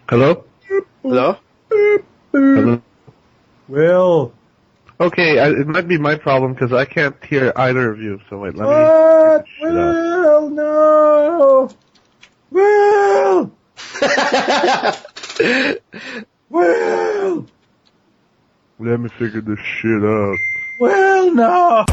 Hello? Hello? Hello? Will. Okay, it might be my problem because I can't hear either of you, so wait, let me... What? Will, no! Will! Will! Let me figure this shit out. Will, no!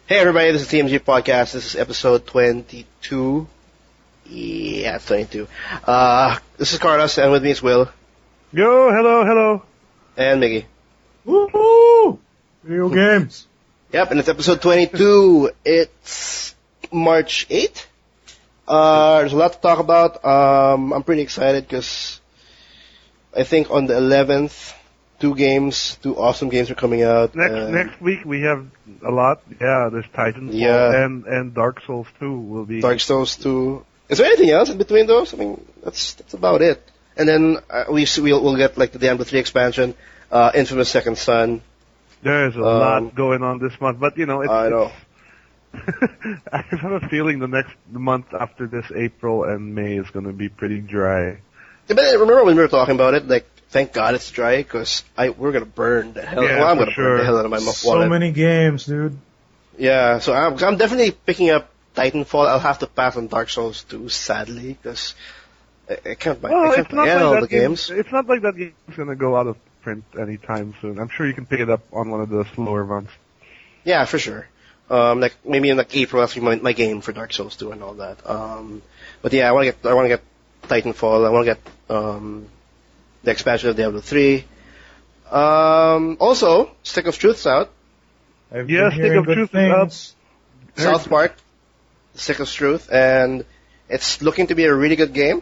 Hey everybody, this is TMG Podcast. This is episode 22. Yeah, it's 22. This is Carlos, and with me is Will. Yo, hello. And Miggy. Woohoo! Video games. Yep, and it's episode 22. It's March 8th. There's a lot to talk about. I'm pretty excited because I think on the 11th, two awesome games are coming out. Next week we have a lot. Yeah, there's Titanfall and Dark Souls 2 will be... Dark Souls 2. Is there anything else in between those? I mean, that's about it. And then we'll get like the Diablo 3 expansion, Infamous Second Son. There's a lot going on this month, but you know, I know. I have a feeling the month after this, April and May, is going to be pretty dry. Yeah, but remember when we were talking about it, like, thank God it's dry, because we're going to burn the hell. Yeah, well, I'm going to sure. burn the hell out of my wallet. So many games, dude. Yeah, so I'm definitely picking up Titanfall. I'll have to pass on Dark Souls 2, sadly, because I can't buy all the games. It's not like that game's going to go out of print anytime soon. I'm sure you can pick it up on one of the slower months. Yeah, for sure. Like maybe in like April, that's my game for Dark Souls 2 and all that. But yeah, I want to get Titanfall. I want to get the expansion of Diablo 3. Also, Stick of Truth's out. Stick of Truth is out. South Park, Stick of Truth, and it's looking to be a really good game.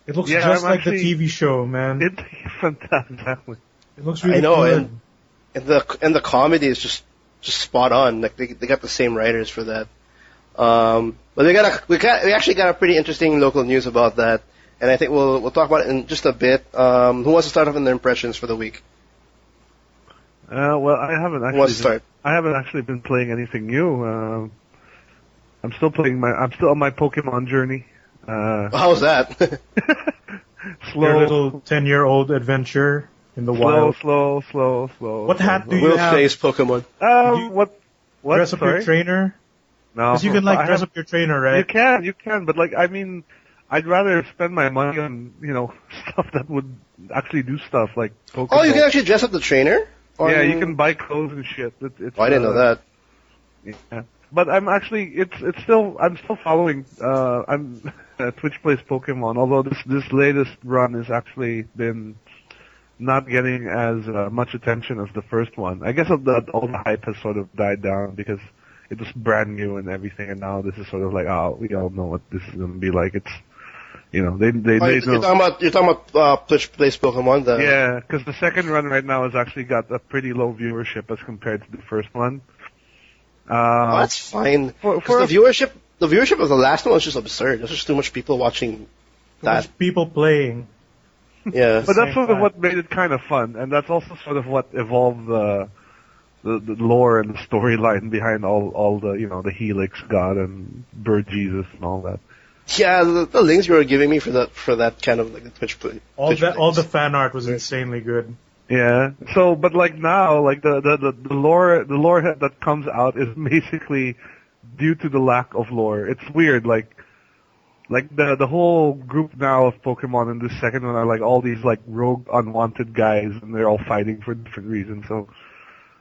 It looks just like the TV show, man. It's fantastic. It looks really I know, good. and the comedy is just spot on. Like they got the same writers for that. But we actually got a pretty interesting local news about that, and I think we'll talk about it in just a bit. Who wants to start off in their impressions for the week? Well, I haven't actually. Who wants to start? I haven't actually been playing anything new. I'm still on my Pokemon journey. How's that? Slow. Your little 10-year-old adventure in the wild. Slow. What hat do you Will have? face Pokemon. What? Dress up your trainer? No. Because you can dress up your trainer, right? You can, but I mean, I'd rather spend my money on, stuff that would actually do stuff like Pokemon. Oh, you can actually dress up the trainer? Yeah, you can buy clothes and shit. I didn't know that. Yeah. But I'm still following, Twitch Plays Pokemon, although this latest run has actually been not getting as much attention as the first one. I guess all the hype has sort of died down because it was brand new and everything, and now this is sort of like, we all know what this is going to be like. It's, they know. You're talking about Twitch Plays Pokemon? Yeah, because the second run right now has actually got a pretty low viewership as compared to the first one. That's fine. Because the viewership of the last one was just absurd. There's just too much people watching that. Too much people playing. Yeah. But that's sort of what made it kind of fun, and that's also sort of what evolved the lore and the storyline behind all the the Helix God and Bird Jesus and all that. Yeah, the links you were giving me for that kind of like the Twitch play. All the fan art was insanely good. Yeah. So, but now, the lore that comes out is basically due to the lack of lore. It's weird, like the whole group now of Pokemon in this second one are like all these like rogue unwanted guys, and they're all fighting for different reasons. So,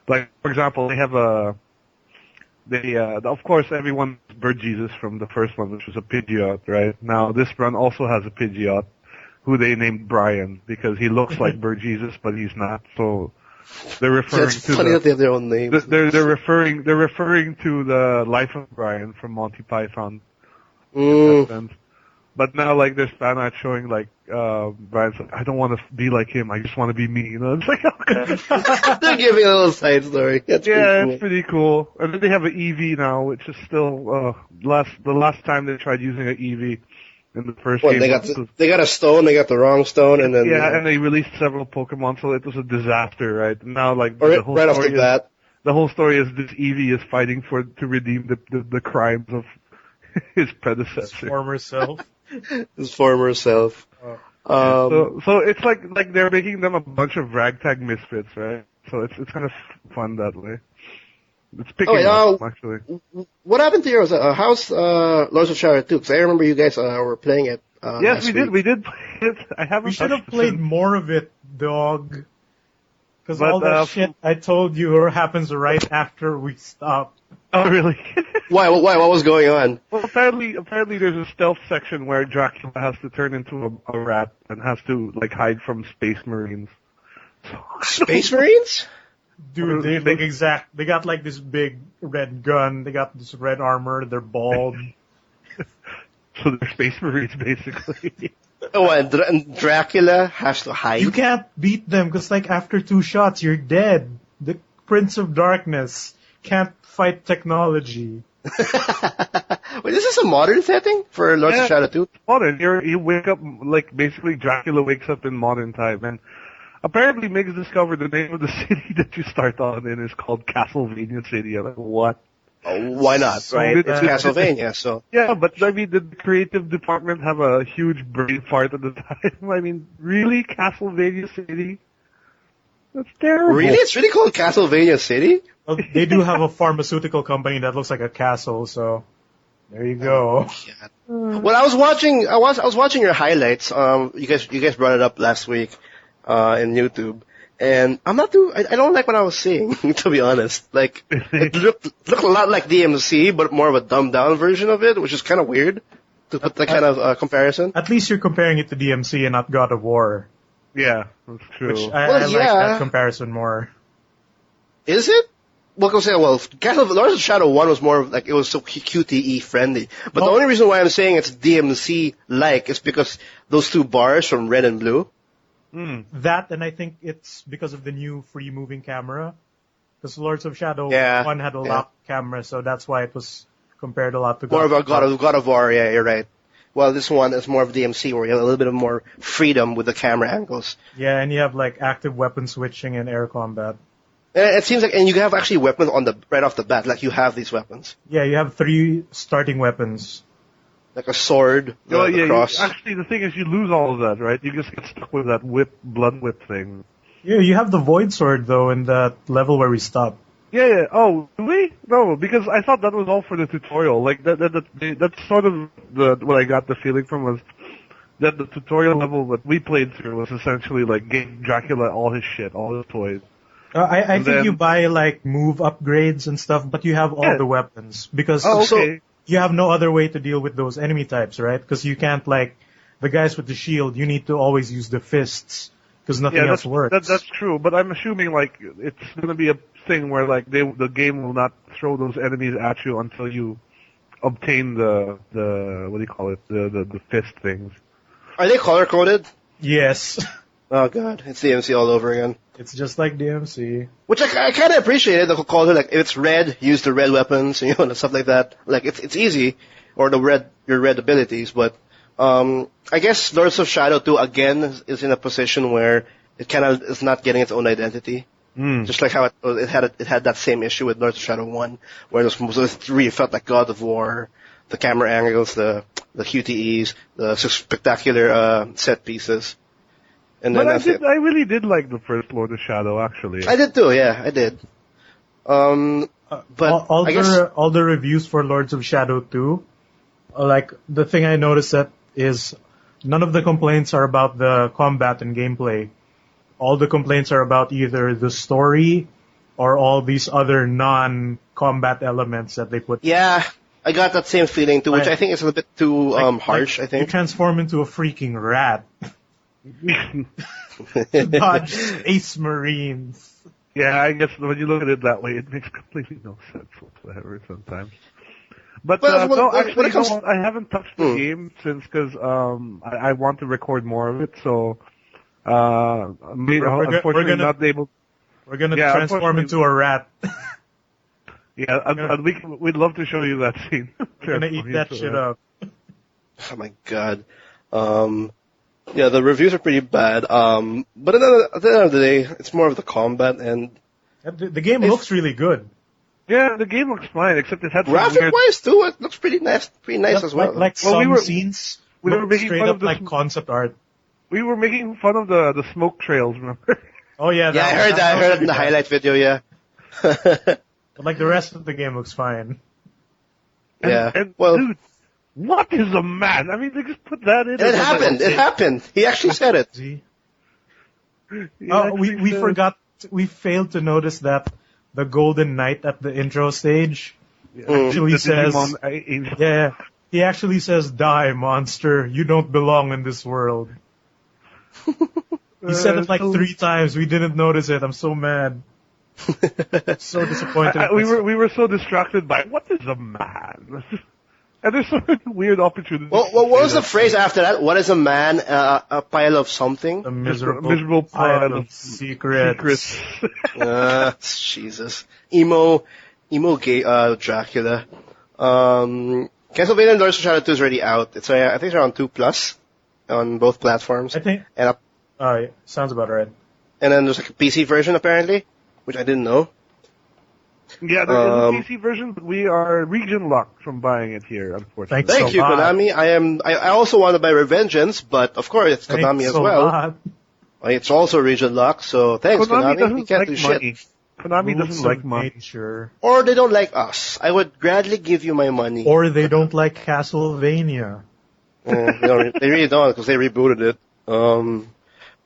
like for example, they have of course everyone's Bird Jesus from the first one, which was a Pidgeot, right? Now this run also has a Pidgeot, who they named Brian because he looks like Bird Jesus, but he's not. So they're referring It's funny that they have their own names. They're referring to the Life of Brian from Monty Python. But now, like, there's fan art showing, like, Brian's like, I don't want to be like him, I just want to be me, you know? It's like, okay. They're giving a little side story. That's It's pretty cool. And then they have an EV now, which is still, the last time they tried using an EV in the first game. They got a stone, they got the wrong stone, and then... Yeah, and they released several Pokemon, so it was a disaster, right? Now, like, the whole right off the bat. The whole story is this Eevee is fighting to redeem the crimes of his predecessor. His former self. So it's like they're making them a bunch of ragtag misfits, right? So it's kind of fun that way. It's picking up, actually. What happened to yours? How's Lords of Shadow 2? Because I remember you guys were playing it. Yes, we did play it. I haven't. We should have played more of it, dog. Because all that shit I told you happens right after we stop. Oh, really? Why? What was going on? Well, apparently there's a stealth section where Dracula has to turn into a rat and has to, like, hide from space marines. Space marines? Dude, they look exact. They got, like, this big red gun. They got this red armor. They're bald. So they're space marines, basically. Oh, and Dracula has to hide? You can't beat them because, like, after 2 shots, you're dead. The Prince of Darkness can't fight technology. Wait, this is a modern setting for Lords of Shadow 2? Modern. You wake up, like, basically Dracula wakes up in modern time, and apparently Migs discovered the name of the city that you start on in is called Castlevania City. I'm like, what? Oh, why not, right? It's Castlevania, so... Yeah, but, I mean, the creative department have a huge brain fart at the time. I mean, really? Castlevania City? That's terrible. Really? It's really called Castlevania City? Well, they do have a pharmaceutical company that looks like a castle, so there you go. Well, I was watching your highlights. You guys brought it up last week in YouTube, and I don't like what I was seeing, to be honest. Like, it looked a lot like DMC, but more of a dumbed down version of it, which is kind of weird to put that kind of comparison. At least you're comparing it to DMC and not God of War. Yeah, that's true. Which I like that comparison more. Is it? Well, Lords of Shadow 1 was more like, it was so QTE friendly. But the only reason why I'm saying it's DMC-like is because those 2 bars from Red and Blue. That, and I think it's because of the new free moving camera. Because Lords of Shadow 1 had a lock camera, so that's why it was compared a lot to God of War, yeah, you're right. Well, this one is more of DMC, where you have a little bit of more freedom with the camera angles. Yeah, and you have, like, active weapon switching and air combat. It seems like, and you have actually weapons right off the bat, like you have these weapons. Yeah, you have 3 starting weapons. Like a sword, the cross. Actually, the thing is, you lose all of that, right? You just get stuck with that blood whip thing. Yeah, you have the void sword, though, in that level where we stopped. Yeah. Oh, really? No, because I thought that was all for the tutorial. Like, that's sort of what I got the feeling from was that the tutorial level that we played through was essentially like gave Dracula all his shit, all his toys. I think you buy, like, move upgrades and stuff, but you have all the weapons. Because you have no other way to deal with those enemy types, right? Because you can't, like, the guys with the shield, you need to always use the fists, because nothing else works. That's true, but I'm assuming, like, it's going to be a thing where, like, the game will not throw those enemies at you until you obtain the what do you call it, the fist things. Are they color-coded? Yes. Oh god, it's DMC all over again. It's just like DMC. Which I kind of appreciated, the color, like, if it's red, use the red weapons, you know, and stuff like that. Like, it's easy, or your red abilities, but, I guess Lords of Shadow 2, again, is in a position where it kind of is not getting its own identity. Just like how it had that same issue with Lords of Shadow 1, where it really felt like God of War, the camera angles, the QTEs, the spectacular, set pieces. And but I really did like the first Lord of Shadow, actually. I did too, yeah, I did. But all the reviews for Lords of Shadow 2, like, the thing I noticed that is none of the complaints are about the combat and gameplay. All the complaints are about either the story or all these other non-combat elements that they put. Yeah, I got that same feeling too, which I think is a little bit too harsh, I think. You transform into a freaking rat. To dodge Space Marines. Yeah, I guess when you look at it that way, it makes completely no sense whatsoever sometimes. But Well, no, when actually, it comes- no, I haven't touched the game since because I want to record more of it. So unfortunately not able. We're gonna Yeah, transform into a rat. Yeah, and we'd love to show you that scene. We're gonna eat that shit up. Oh my god. Yeah, the reviews are pretty bad. But at the end of the day, it's more of the combat and The game looks really good. Yeah, the game looks fine, except it had some weird. graphic-wise too. It looks pretty nice as well. Like Well, some scenes we were look making straight fun up of the like concept art. We were making fun of the smoke trails, remember? Oh yeah, Yeah, I heard that. I heard it in the highlight video. Yeah. But like the rest of the game looks fine. Yeah. And, Well, dude, what is a man? I mean, they just put that in. it happened. It happened. He actually said it. See? He Oh, actually we said- forgot. We failed to notice that the Golden Knight at the intro stage actually the says, Digimon angel. yeah, he actually says, "Die, monster! You don't belong in this world." He said it like so- 3 times. We didn't notice it. I'm so mad. So disappointed. we were so distracted by what is a man, and there's so many weird opportunities. Well, what was the phrase after that? What is a man? A pile of something? a miserable, miserable pile pile of of secrets. Jesus. Emo gay, Dracula. Castlevania Lords of Shadow 2 is already out. It's, I think it's around 2+ on both platforms. I think. And, Yeah, sounds about right. and then there's like a PC version apparently, which I didn't know. Yeah, there is a PC version, but we are region locked from buying it here, unfortunately. Thanks. Thank So you, much. Konami. I also want to buy Revengeance, but of course it's Konami Thanks as a well. lot. It's also region locked, so thanks Konami. doesn't You can't like do shit. money. Konami Rules doesn't like of money. nature. Or they don't like us. I would gladly give you my money. Or they don't like Castlevania. They really don't because they rebooted it.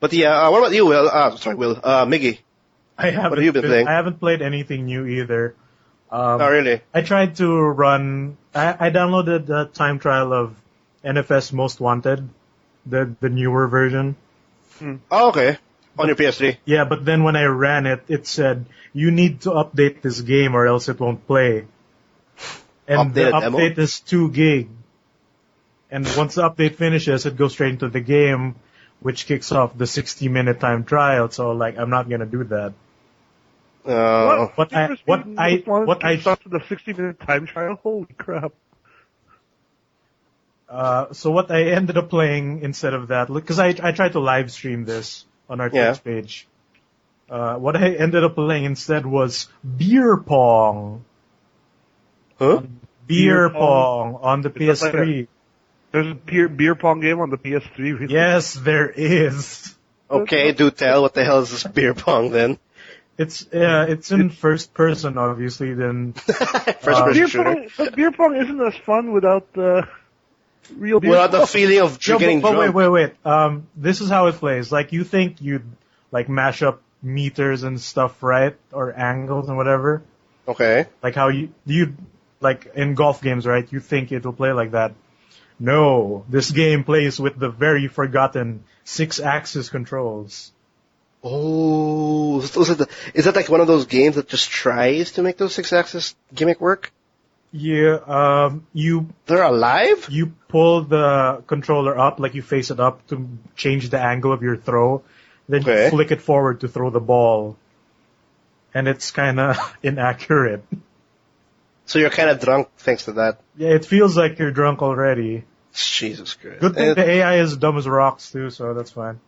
But yeah, what about you, Will? Sorry, Will. Miggy. What have you been playing? I haven't played anything new either. Oh, really? I tried to run. I downloaded the time trial of NFS Most Wanted, the newer version. Oh, okay. On your PS3. Yeah, but then when I ran it, it said you need to update this game or else it won't play. And the Updated demo? update is 2 gig. And once the update finishes, it goes straight into the game, which kicks off the 60-minute time trial. So like, I'm not gonna do that. What I stopped the 60-minute time trial. Holy crap! So what I ended up playing instead of that, because I tried to live stream this on our Twitch page. What I ended up playing instead was Beer Pong. Huh? Beer Pong on the PS3. There's a beer pong game on the PS3. Really? Yes, there is. Okay, do tell. What the hell is this beer pong then? It's in first person, obviously. Then First person shooter. Beer pong isn't as fun without the real beer. Without the feeling of getting but drunk. wait. This is how it plays. Like you think you'd like mash up meters and stuff, right? Or angles and whatever. Okay. Like how you like in golf games, right? You think it'll play like that. No, this game plays with the very forgotten 6-axis controls. Oh, is that like one of those games that just tries to make those 6-axis gimmick work? Yeah, They're alive? you pull the controller up, like you face it up to change the angle of your throw, then Okay. you flick it forward to throw the ball. And it's kinda inaccurate. So you're kind of drunk thanks to that. Yeah, it feels like you're drunk already. Jesus Christ. Good thing And the AI is dumb as rocks too, so that's fine.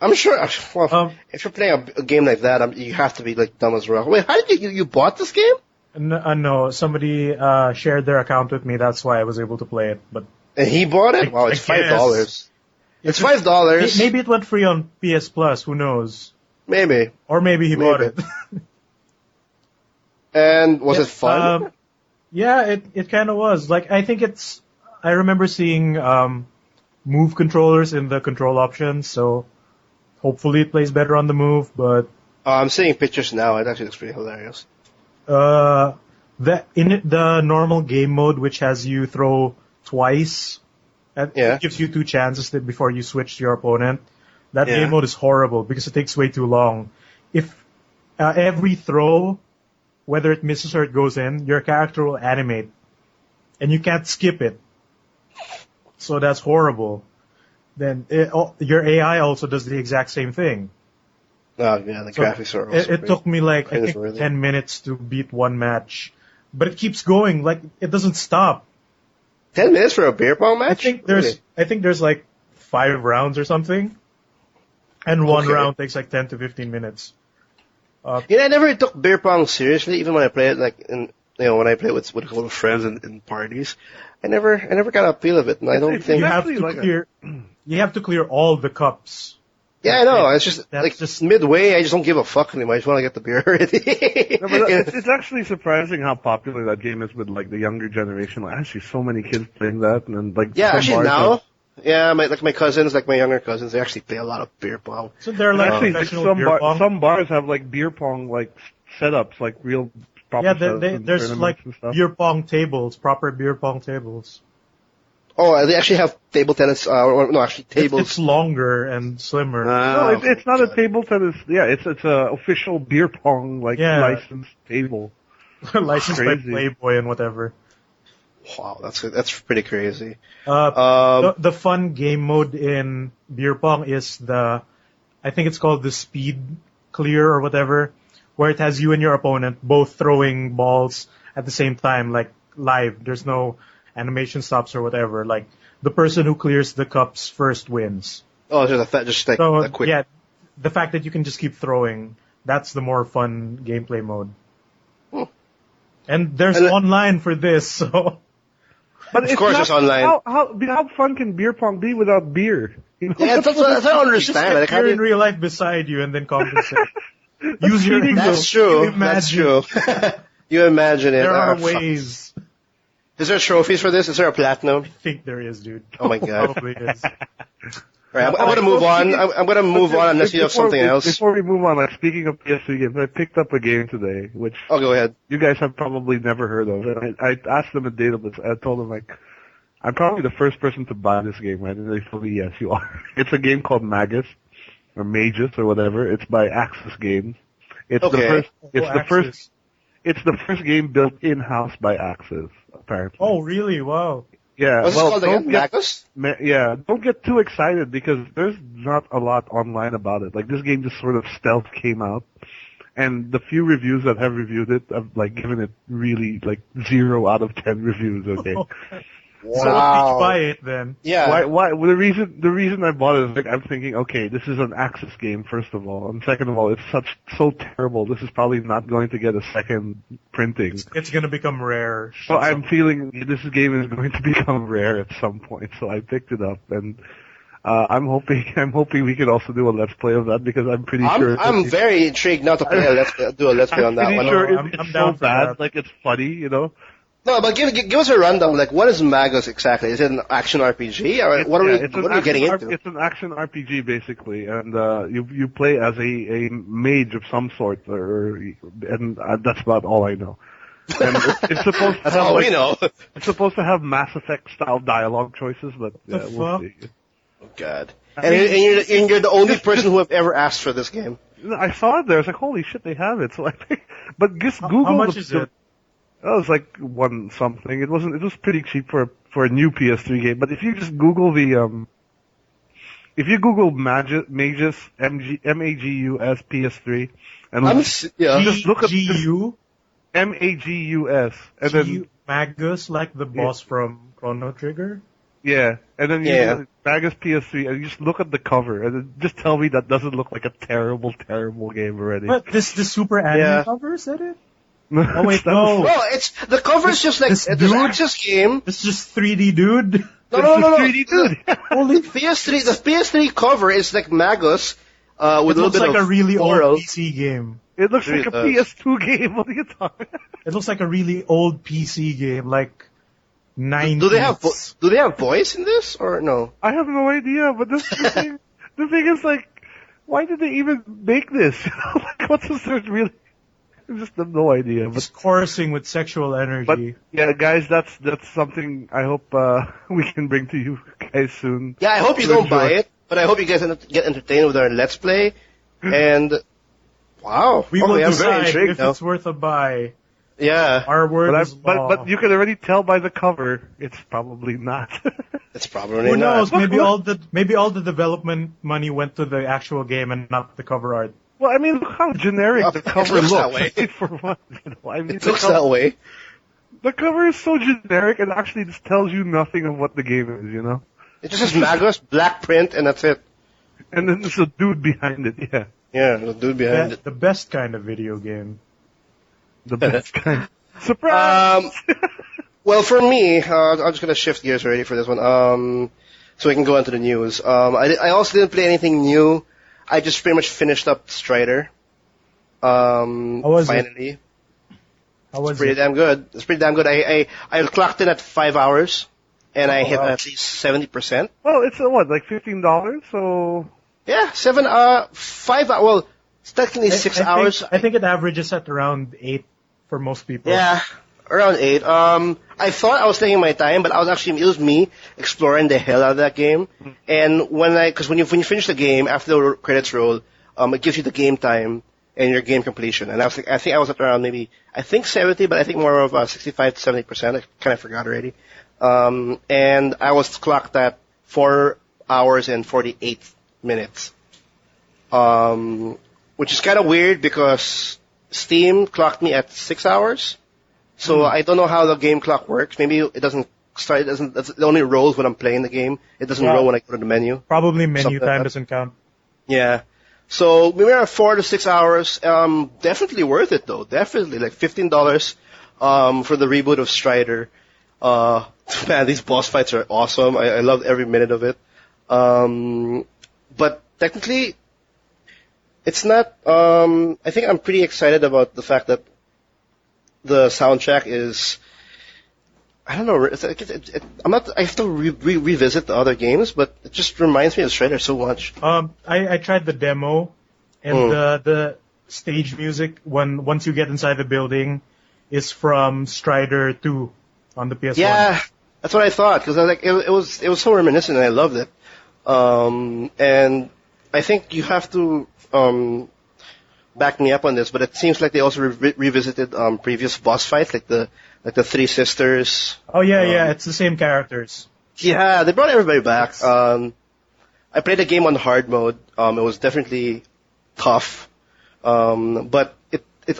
I'm sure, well, Um, if you're playing a game like that, you have to be like dumb as rock. Wait, how did you bought this game? No, somebody shared their account with me, that's why I was able to play it. But And he bought it? Wow, it's I guess. $5. It's $5. maybe it went free on PS Plus, who knows? Maybe. Or maybe he bought Maybe. it. And was it fun? Yeah, it kind of was. Like, I remember seeing move controllers in the control options, so hopefully it plays better on the move, but I'm seeing pictures now. It actually looks pretty hilarious. the normal game mode, which has you throw twice, it gives you 2 chances before you switch to your opponent. That game mode is horrible because it takes way too long. If every throw, whether it misses or it goes in, your character will animate. and you can't skip it. So that's horrible. Then your AI also does the exact same thing. Oh yeah, the graphics are. Also it took me like I think cringeworthy. 10 minutes to beat one match, but it keeps going. Like it doesn't stop. 10 minutes for a beer pong match? I think there's like 5 rounds or something, and one Okay. round takes like 10 to 15 minutes. You know, I never took beer pong seriously, even when I play it when I play with a couple of friends in parties. I never got a feel of it, and I don't think. You have to clear all the cups. Yeah, I know. It's just That's just- midway. I just don't give a fuck anymore. I just want to get the beer already. No, but it's actually surprising how popular that game is with like the younger generation. Like, actually, so many kids playing that, and then like Yeah, some actually bars now. have- Yeah, my cousins, like my younger cousins, they actually play a lot of beer pong. So they're like actually, professional beer pong. some bars have like beer pong like setups, like real proper Yeah, setups and there's tournaments like and stuff. beer pong tables, proper beer pong tables. Oh, they actually have table tennis. No, actually tables. It's longer and slimmer. No, it's not a table tennis. Yeah, it's a official beer pong like Yeah. licensed table. Licensed by Crazy. Playboy and whatever. Wow, that's pretty crazy. The fun game mode in beer pong is I think it's called the speed clear or whatever, where it has you and your opponent both throwing balls at the same time, like live. There's no animation stops or whatever. Like the person who clears the cups first wins. Oh, just like So a quick. yeah, the fact that you can just keep throwing, that's the more fun gameplay mode. Hmm. And there's And online for this, so But Of course it's online. How fun can beer pong be without beer? You know? Yeah, that's what I don't just understand. Like, how appear do in you- real life beside you and then compensate. Use your cheating, That's you true. imagine. That's true. You imagine it. There are Ah, fuck. ways. Is there trophies for this? Is there a platinum? I think there is, dude. Oh my God. Probably is. All right, I'm gonna move on. I'm gonna move on unless you have something else. Before we move on, like speaking of PS3 games, I picked up a game today, which Oh, go ahead. you guys have probably never heard of. And I asked them at Datablitz. I told them like, I'm probably the first person to buy this game, right? And they told me, yes, you are. It's a game called Magus or Magus or whatever. It's by Axis Games. It's Okay. the first. It's Oh, the first. Axis. It's the first game built in-house by Axis, apparently. Oh, really? Wow. yeah. What's well, it called don't again? get- Magus? don't get too excited because there's not a lot online about it. Like this game just sort of stealth came out, and the few reviews that have reviewed it have like given it really like 0 out of 10 reviews. Okay. So did you buy it then? Yeah. Why? Well, the reason I bought it is like I'm thinking, okay, this is an Axis game first of all, and second of all, it's so terrible. This is probably not going to get a second printing. It's gonna become rare. So I'm feeling this game is going to become rare at some point. So I picked it up, and I'm hoping we can also do a let's play of that because I'm pretty sure. I'm very intrigued now to play do a let's play on that pretty one. sure I'm it's down so for bad, that. like it's funny, you know. No, but give us a rundown. Like, what is Magus exactly? Is it an action RPG? Or what are we getting into? It's an action RPG basically, and you play as a mage of some sort, and that's about all I know. And it's supposed to That's have all like, we know. it's supposed to have Mass Effect style dialogue choices, but yeah, The we'll fuck? see. Oh, God. And you're the only person who have ever asked for this game. I saw it there. I was like, holy shit, they have it. So I think, but just Google. How much is it? That was like one something. It was pretty cheap for a new PS3 game. But if you just Google if you Google Magus MAGUS PS3 and just look up GU? MAGUS and then Magus, like the boss from Chrono Trigger? yeah, and then Yeah. you Magus PS3 and you just look at the cover and then just tell me that doesn't look like a terrible game already. But this super anime Yeah. cover, is that it? Oh wait, no. No, it's the cover is just like This this dude- Axis game. It's just 3D dude. No. 3D dude. Holy The PS3 cover is like Magus with a It little looks bit like of a really floral. old PC game. It looks It like a does. PS2 game. What are you talking? It looks like a really old PC game, like 90s. Do they have voice in this or no? I have no idea, but the thing is like, why did they even make this? Like, what's this? There's really, I just have no idea. But Just chorusing with sexual energy. yeah, guys, that's something I hope we can bring to you guys soon. Yeah, I hope you To don't buy enjoy. it, but I hope you guys get entertained with our Let's Play. And wow, we will I'm very decide intrigued if now. it's worth a buy Yeah, Our word But is law. but you can already tell by the cover, it's probably not. it's probably Who not. knows? Maybe all the development money went to the actual game and not the cover art. Well, I mean, look how generic Well, the it cover looks looks. that way. For one, I mean, It looks that way. the cover is so generic and actually just tells you nothing of what the game is. It just says Magus, black print, and that's it. And then there's a dude behind it, yeah. Yeah, the dude behind it. The best kind of video game. The best kind. Surprise! Well, for me, I'm just gonna shift gears already for this one. So we can go into the news. I also didn't play anything new. I just pretty much finished up Strider. How was finally. it? How was It's pretty it? damn good. It's pretty damn good. I clocked in at 5 hours, and I hit wow. at least 70%. Well, it's what, like $15? So Yeah, 5 hours. Well, it's technically 6 hours. I think it averages at around 8 for most people. Yeah, around 8. I thought I was taking my time, but it was me exploring the hell out of that game. And because when you finish the game, after the credits roll, it gives you the game time and your game completion. And I think I was at around I think 70, but I think more of 65 to 70%. I kind of forgot already. And I was clocked at 4 hours and 48 minutes. Which is kind of weird because Steam clocked me at 6 hours. So I don't know how the game clock works. Maybe it doesn't start, it only rolls when I'm playing the game. It doesn't roll when I go to the menu. Probably menu Something like time that. doesn't count. Yeah. So we were at 4 to 6 hours. Definitely worth it though. Definitely like $15 for the reboot of Strider. Man, these boss fights are awesome. I love every minute of it. But technically, it's not. I think I'm pretty excited about the fact that the soundtrack is. I don't know. I'm not. I have to revisit the other games, but it just reminds me of Strider so much. I tried the demo, and the stage music once you get inside the building is from Strider 2 on the PS1. Yeah, that's what I thought because I was like, it was so reminiscent, and I loved it. And I think you have to back me up on this, but it seems like they also revisited previous boss fights, like the Three Sisters. Oh yeah, it's the same characters. Yeah, they brought everybody back. I played the game on hard mode. It was definitely tough, but they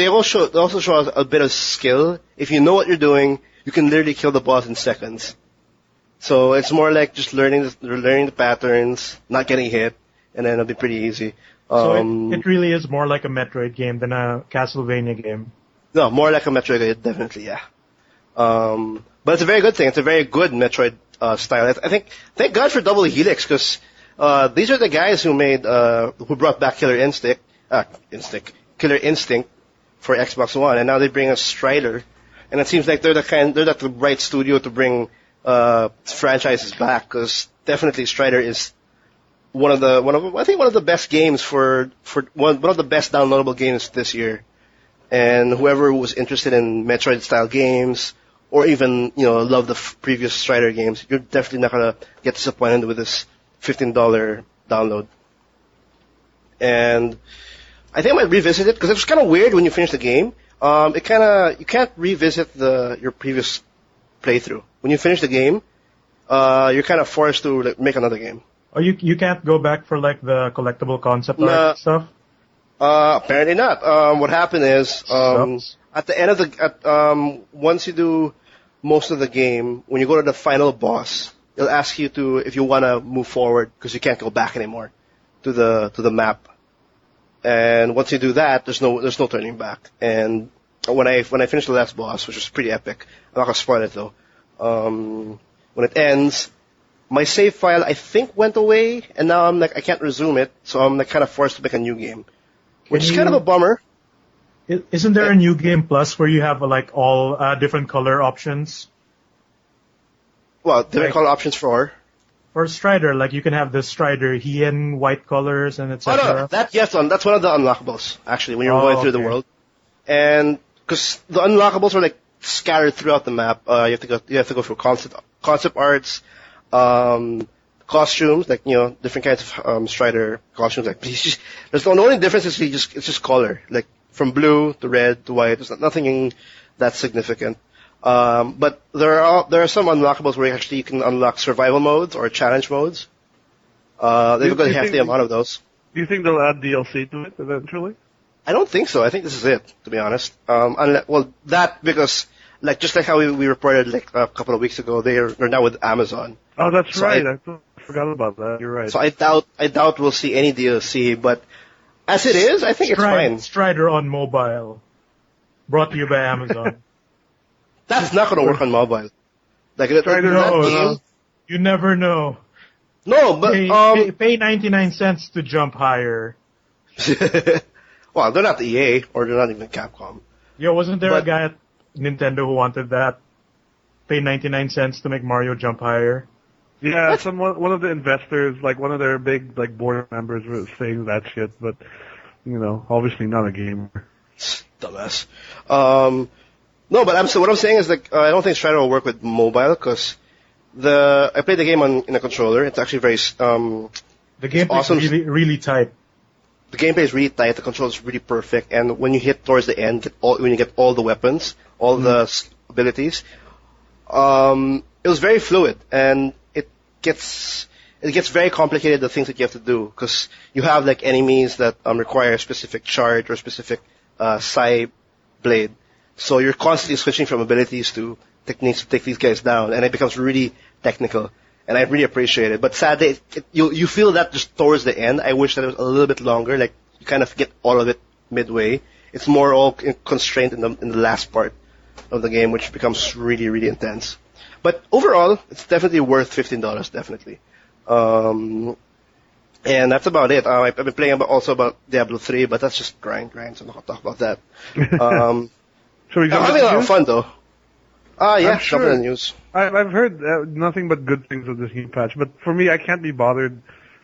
also show us a bit of skill. If you know what you're doing, you can literally kill the boss in seconds. So it's more like just learning the patterns, not getting hit, and then it'll be pretty easy. So it really is more like a Metroid game than a Castlevania game. No, more like a Metroid game, definitely, yeah. But it's a very good thing. It's a very good Metroid style. I think, thank God for Double Helix, because these are the guys who brought back Killer Instinct for Xbox One, and now they bring us Strider, and it seems like they're the right studio to bring franchises back, because definitely Strider is one of the best games for one of the best downloadable games this year. And whoever was interested in Metroid style games, or even love the previous Strider games, you're definitely not gonna get disappointed with this $15 download. And I think I might revisit it because it was kind of weird when you finish the game. You can't revisit your previous playthrough. When you finish the game, you're kind of forced to make another game. Oh, you can't go back for like the collectible concept art stuff? Apparently not. What happened is, at the end of once you do most of the game, when you go to the final boss, it'll ask you if you want to move forward, because you can't go back anymore to the map. And once you do that, there's no turning back. And when I finished the last boss, which was pretty epic, I'm not gonna spoil it though. When it ends, my save file I think went away, and now I'm like I can't resume it, so I'm like kind of forced to make a new game. Which is kind of a bummer. Isn't there a New Game Plus where you have like all different color options? Well, different color options for Strider, like you can have the Strider Hien white colors and etc. Oh no, that's one of the unlockables actually when you're going through the world, and because the unlockables are like scattered throughout the map. You have to go for concept arts, costumes, like different kinds of Strider costumes. Like the only difference is it's just color. Like from blue to red to white. There's nothing that significant. But there are some unlockables where you can unlock survival modes or challenge modes. They've got a hefty amount of those. Do you think they'll add DLC to it eventually? I don't think so. I think this is it, to be honest. Because just like how we reported like a couple of weeks ago, they're now with Amazon. Oh, that's right. I forgot about that. You're right. So I doubt we'll see any DLC. But as it is, I think it's fine. Strider on mobile, brought to you by Amazon. That's not going to work on mobile. Like Strider, no. You never know. No, but pay 99 cents to jump higher. Well, they're not EA, or they're not even Capcom. Yo, wasn't there a guy at Nintendo who wanted that? Pay 99 cents to make Mario jump higher? Yeah, one of the investors, like one of their big board members, was saying that shit, but obviously not a gamer. Dumbass. No, but what I'm saying is I don't think Strider will work with mobile because I played the game in a controller. It's actually very the gameplay is really, really tight. The gameplay is really tight. The control is really perfect, and when you hit towards the end, when you get all the weapons, all the abilities, it was very fluid, and it gets very complicated. The things that you have to do because you have like enemies that require a specific charge or specific psi blade, so you're constantly switching from abilities to techniques to take these guys down, and it becomes really technical. And I really appreciate it. But sadly, you feel that just towards the end. I wish that it was a little bit longer. Like, you kind of get all of it midway. It's more all constrained in the last part of the game, which becomes really, really intense. But overall, it's definitely worth $15, definitely. And that's about it. I've been playing about Diablo 3, but that's just grind, so I'm not going to talk about that. I'm having a lot of fun, though. Yeah, sure. Jumping in the news. I've heard nothing but good things of this new patch, but for me, I can't be bothered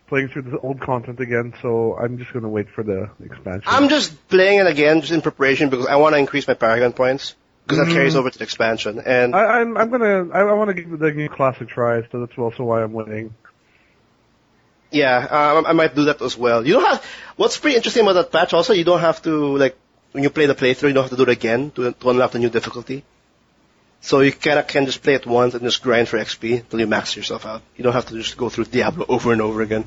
playing through the old content again, so I'm just going to wait for the expansion. I'm just playing it again, just in preparation, because I want to increase my Paragon points, because that carries over to the expansion. And I want to give the new class a try, so that's also why I'm waiting. Yeah, I might do that as well. What's pretty interesting about that patch also, you don't have to, when you play the playthrough, you don't have to do it again to unlock the new difficulty. So you can just play it once and just grind for XP until you max yourself out. You don't have to just go through Diablo over and over again.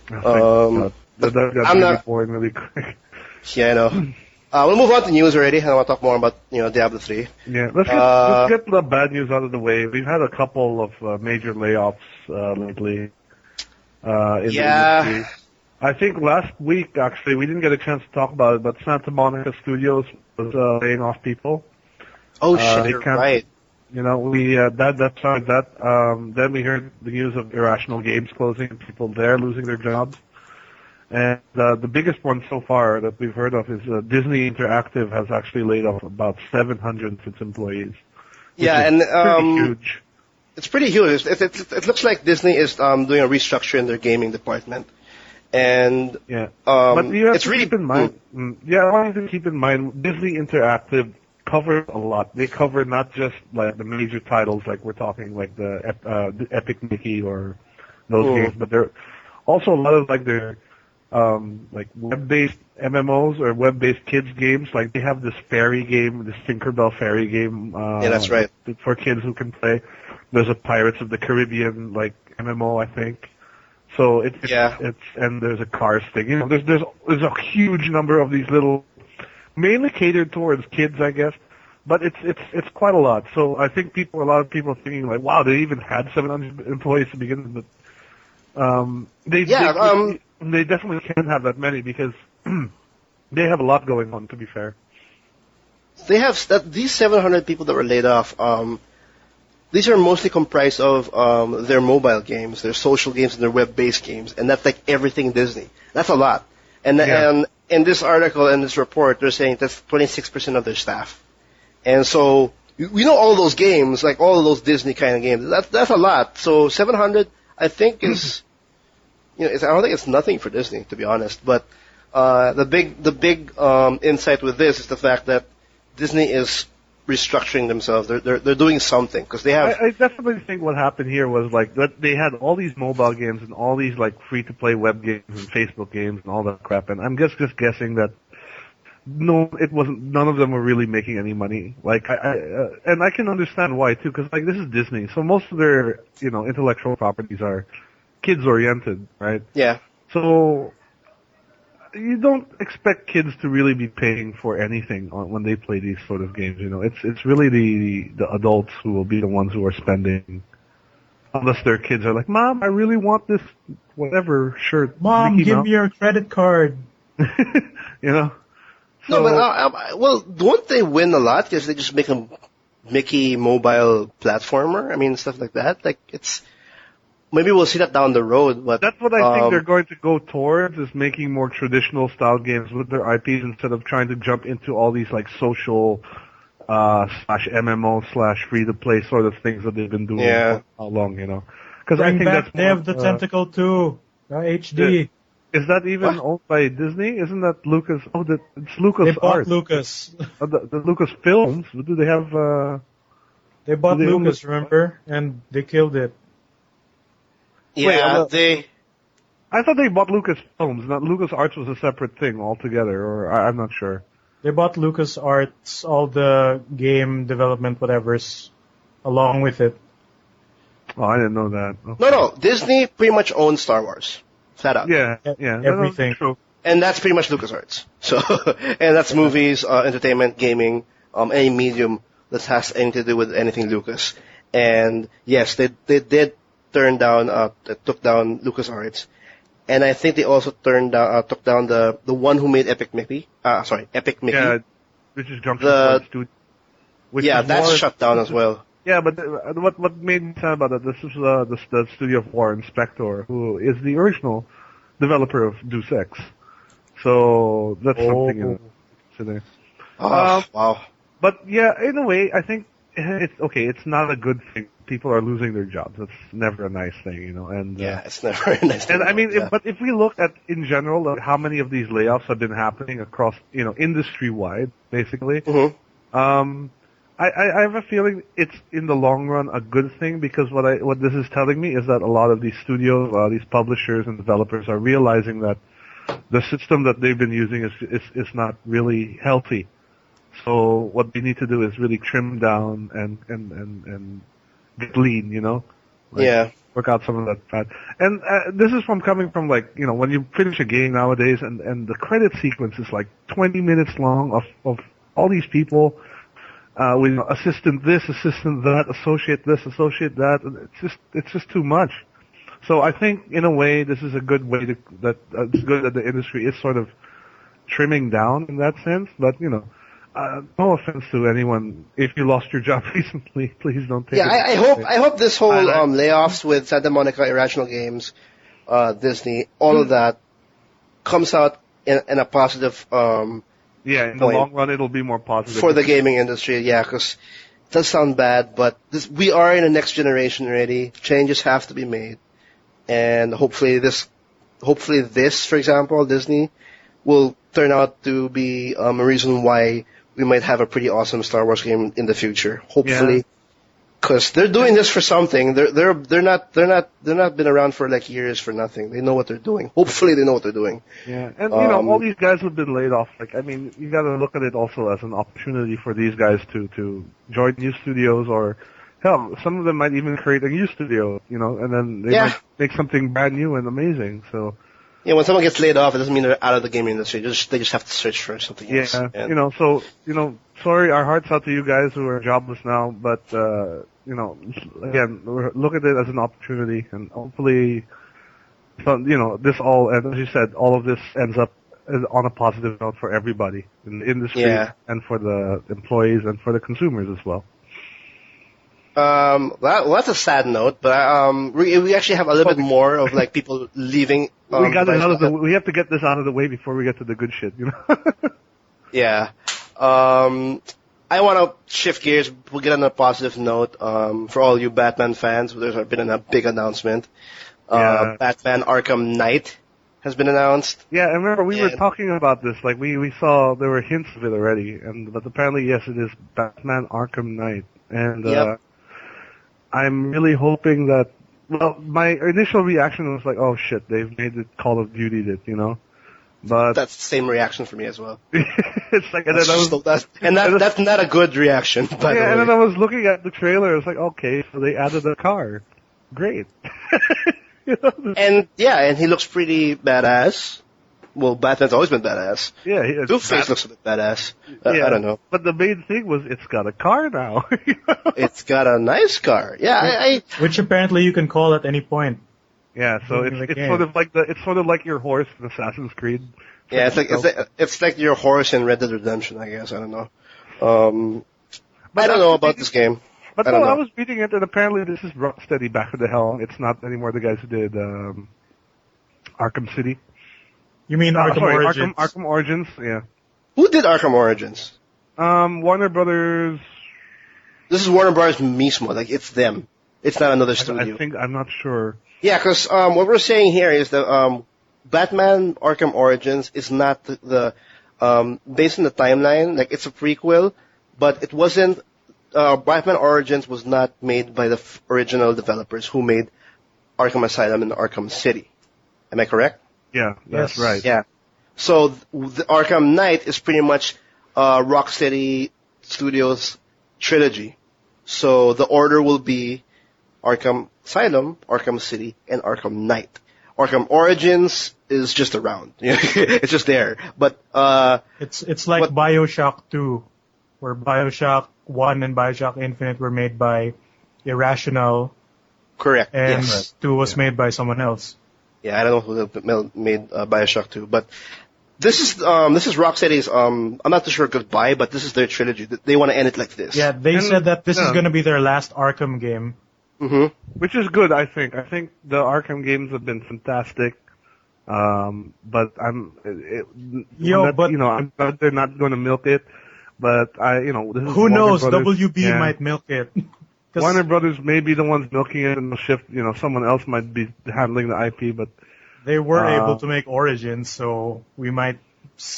That got boring really quick. Yeah, I know. We'll move on to news already, and I want to talk more about Diablo 3. Yeah, let's get the bad news out of the way. We've had a couple of major layoffs lately in the industry. I think last week, actually, we didn't get a chance to talk about it, but Santa Monica Studios was laying off people. Oh shit! You're right. We that's right. Then we heard the news of Irrational Games closing and people there losing their jobs. And the biggest one so far that we've heard of is Disney Interactive has actually laid off about 700 of its employees. Yeah, and pretty huge. It's pretty huge. It looks like Disney is doing a restructure in their gaming department. And but you have it's to really keep in mind. I want you to keep in mind Disney Interactive cover a lot. They cover not just like the major titles, like we're talking like the Epic Mickey or those games, but they're also a lot of like their like web-based MMOs or web-based kids games. Like they have this fairy game, this Tinkerbell fairy game. Yeah, that's right. For kids who can play. There's a Pirates of the Caribbean like MMO, I think. So it's and there's a Cars thing. There's a huge number of these little, mainly catered towards kids, I guess, but it's quite a lot. So I think a lot of people are thinking like, wow, they even had 700 employees to begin with. But they definitely can't have that many because they have a lot going on. To be fair, they have these 700 people that were laid off. These are mostly comprised of their mobile games, their social games, and their web-based games, and that's like everything Disney. That's a lot. And in this article and this report, they're saying that's 26% of their staff. And so we know all those games, like all of those Disney kind of games. That's a lot. So 700, I think is, I don't think it's nothing for Disney, to be honest. But the big insight with this is the fact that Disney is restructuring themselves. They're doing something because they have. I definitely think what happened here was like that they had all these mobile games and all these like free to play web games and Facebook games and all that crap. And I'm just guessing that no, it wasn't. None of them were really making any money. Like, and I can understand why too, because like this is Disney, so most of their intellectual properties are kids oriented, right? Yeah. So you don't expect kids to really be paying for anything when they play these sort of games. It's really the adults who will be the ones who are spending, unless their kids are like, "Mom, I really want this whatever shirt." Mom, Mickey give Mouse." me your credit card. No, but well, don't they win a lot because they just make a Mickey mobile platformer? I mean, stuff like that. Like maybe we'll see that down the road. But that's what I think they're going to go towards, is making more traditional style games with their IPs instead of trying to jump into all these like social / MMO / free to play sort of things that they've been doing for how long, Because I Bring think back that's Day of the Tentacle 2, HD. Is that even owned by Disney? Isn't that Lucas? Oh, it's Lucas They bought Art. Lucas. The Lucas Films. Do they have? They bought do they own Lucas, remember? And they killed it. yeah, I thought they bought Lucas Films. Not Lucas Arts was a separate thing altogether, or I'm not sure. They bought Lucas Arts, all the game development, whatever's along with it. Oh, I didn't know that. Okay. No, Disney pretty much owns Star Wars. Flat out. Yeah. Everything. True. And that's pretty much LucasArts. So, and that's movies, entertainment, gaming, any medium that has anything to do with anything Lucas. And yes, they did turn down, took down LucasArts. And I think they also took down the one who made Epic Mickey. Epic Mickey. Yeah, which is Junction Point Studio. That's shut down as well. Yeah, but what made me sad about that? This is the studio of Warren Spector, who is the original developer of Deus Ex. So that's something to consider. Wow. But yeah, in a way, I think it's okay. It's not a good thing. People are losing their jobs. That's never a nice thing, And it's never a nice thing. And I mean, but if we look at in general, like, how many of these layoffs have been happening across, industry wide, basically. Mm-hmm. I have a feeling it's in the long run a good thing, because what this is telling me is that a lot of these studios, these publishers and developers are realizing that the system that they've been using is not really healthy. So what they need to do is really trim down and get lean, work out some of that fat. And this is coming from like, when you finish a game nowadays and the credit sequence is like 20 minutes long of all these people. With assistant this, assistant that, associate this, associate that. It's just too much. So I think in a way this is a good way it's good that the industry is sort of trimming down in that sense. But no offense to anyone. If you lost your job recently, please don't take it. Yeah, I hope this whole layoffs with Santa Monica Irrational Games, Disney, all of that comes out in a positive. Yeah, in the long run, it'll be more positive. For the gaming industry, because it does sound bad, but we are in the next generation already. Changes have to be made. And hopefully this, for example, Disney, will turn out to be a reason why we might have a pretty awesome Star Wars game in the future. Hopefully. Because they're doing this for something. They're not been around for like years for nothing. They know what they're doing. Hopefully they know what they're doing. Yeah, and all these guys who've been laid off, like, I mean, you got to look at it also as an opportunity for these guys to join new studios, or hell, some of them might even create a new studio, and then they might make something brand new and amazing. So. Yeah, when someone gets laid off, it doesn't mean they're out of the gaming industry. They just have to search for something else. Yeah, sorry, our hearts out to you guys who are jobless now, but, again, look at it as an opportunity, and hopefully, this all, and as you said, all of this ends up on a positive note for everybody in the industry, and for the employees, and for the consumers as well. Well, that's a sad note, but we actually have a little bit more of like people leaving. We have to get this out of the way before we get to the good shit, Yeah. I want to shift gears. We'll get on a positive note. For all you Batman fans, there's been a big announcement. Batman Arkham Knight has been announced. Yeah, I remember we were talking about this. Like we saw there were hints of it already, but apparently yes, it is Batman Arkham Knight, and I'm really hoping that. Well, my initial reaction was like, oh shit, they've made it Call of Duty, But That's the same reaction for me as well. it's like, and then That's not a good reaction, by the way. and then I was looking at the trailer. It's like, okay, so they added a car. Great. And he looks pretty badass. Well, Batman's always been badass. Yeah, Two-Face looks a bit badass. I don't know. But the main thing was it's got a car now. It's got a nice car. Yeah, Which apparently you can call at any point. Yeah, so it's sort of like your horse in Assassin's Creed. yeah, it's like your horse in Red Dead Redemption, I guess. I don't know. I don't know about this game. But I don't know. I was reading it, and apparently this is Rocksteady back at the helm. It's not anymore the guys who did Arkham City. You mean Arkham Origins? Arkham Origins, yeah. Who did Arkham Origins? Warner Brothers. This is Warner Brothers mismo. Like, it's them. It's not another studio. I'm not sure. Yeah, because what we're saying here is that Batman Arkham Origins is not the based on the timeline. Like, it's a prequel, but it wasn't. Batman Origins was not made by the original developers who made Arkham Asylum and Arkham City. Am I correct? Yeah, that's Yes. right. Yeah. So the Arkham Knight is pretty much Rocksteady Studios trilogy. So the order will be Arkham Asylum, Arkham City, and Arkham Knight. Arkham Origins is just around. It's just there. But It's like BioShock 2, where BioShock 1 and BioShock Infinite were made by Irrational, correct. and Yes. 2 was made by someone else. Yeah, I don't know who made BioShock 2, but this is Rocksteady's. I'm not too sure goodbye, but this is their trilogy. They want to end it like this. Yeah, they said that this is going to be their last Arkham game. Mm-hmm. Which is good, I think. I think the Arkham games have been fantastic. But I'm glad they're not going to milk it. But this is Who Warner knows? Brothers. WB Yeah. might milk it. 'Cause Warner Brothers may be the ones milking it, and they'll shift. Someone else might be handling the IP. But they were able to make Origins, so we might.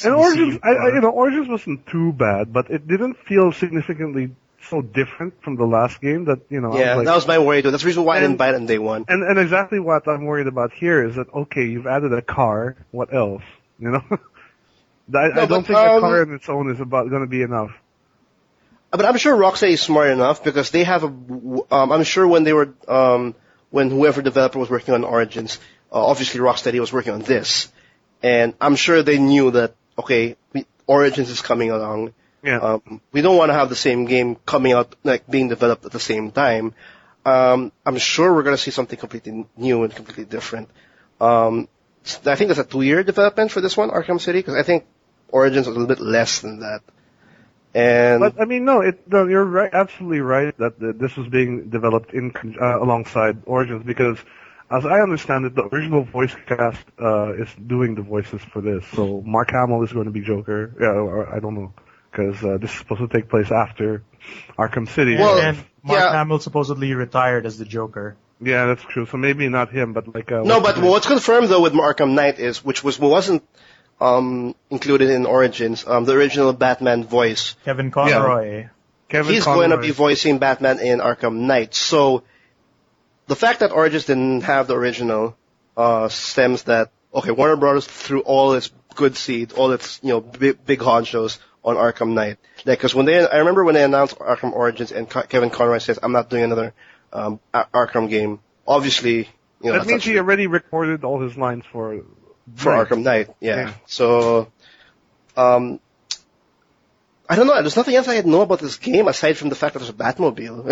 and Origins, Origins wasn't too bad, but it didn't feel significantly so different from the last game that I was like, that was my worry too. That's the reason why I didn't buy it on day one. And exactly what I'm worried about here is that, okay, you've added a car, what else? I don't think a car on its own is going to be enough. But I'm sure Rocksteady is smart enough because they have I'm sure when they were when whoever developer was working on Origins, obviously Rocksteady was working on this, and I'm sure they knew that Origins is coming along. Yeah. We don't want to have the same game coming out, like being developed at the same time. I'm sure we're going to see something completely new and completely different. I think there's a 2-year development for this one, Arkham City, because I think Origins was a little bit less than that. But I mean, no, you're right, absolutely right that this was being developed alongside Origins, because as I understand it, the original voice cast is doing the voices for this. So Mark Hamill is going to be Joker. Yeah, or I don't know, because this is supposed to take place after Arkham City. And Mark Hamill supposedly retired as the Joker. Yeah, that's true. So maybe not him, but like no, but what's confirmed though with Arkham Knight is which wasn't included in Origins, the original Batman voice. Kevin Conroy. He's going to be voicing Batman in Arkham Knight. So the fact that Origins didn't have the original stems that Warner Brothers threw all its good seed, all its big honchos on Arkham Knight. Like, because I remember when they announced Arkham Origins and Kevin Conroy says, "I'm not doing another Arkham game." Obviously, that means he already recorded all his lines for Arkham Knight. Yeah. So, I don't know. There's nothing else I know about this game aside from the fact that there's a Batmobile.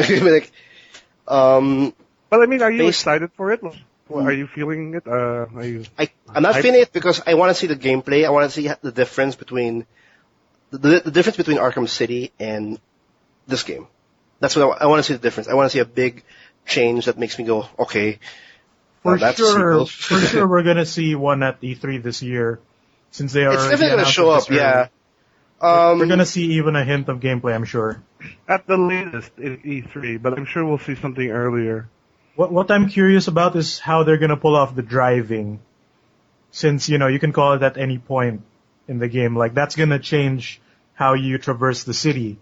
But I mean, are you excited for it? Are you feeling it? I'm not feeling it because I want to see the gameplay. I want to see the difference between the difference between Arkham City and this game. That's what I want to see the difference. I want to see a big change that makes me go, okay. For sure, we're gonna see one at E3 this year, since they are. It's definitely gonna show up. Yeah. We're gonna see even a hint of gameplay, I'm sure. At the latest in E3, but I'm sure we'll see something earlier. What I'm curious about is how they're gonna pull off the driving, since you can call it at any point in the game. Like, that's gonna change how you traverse the city.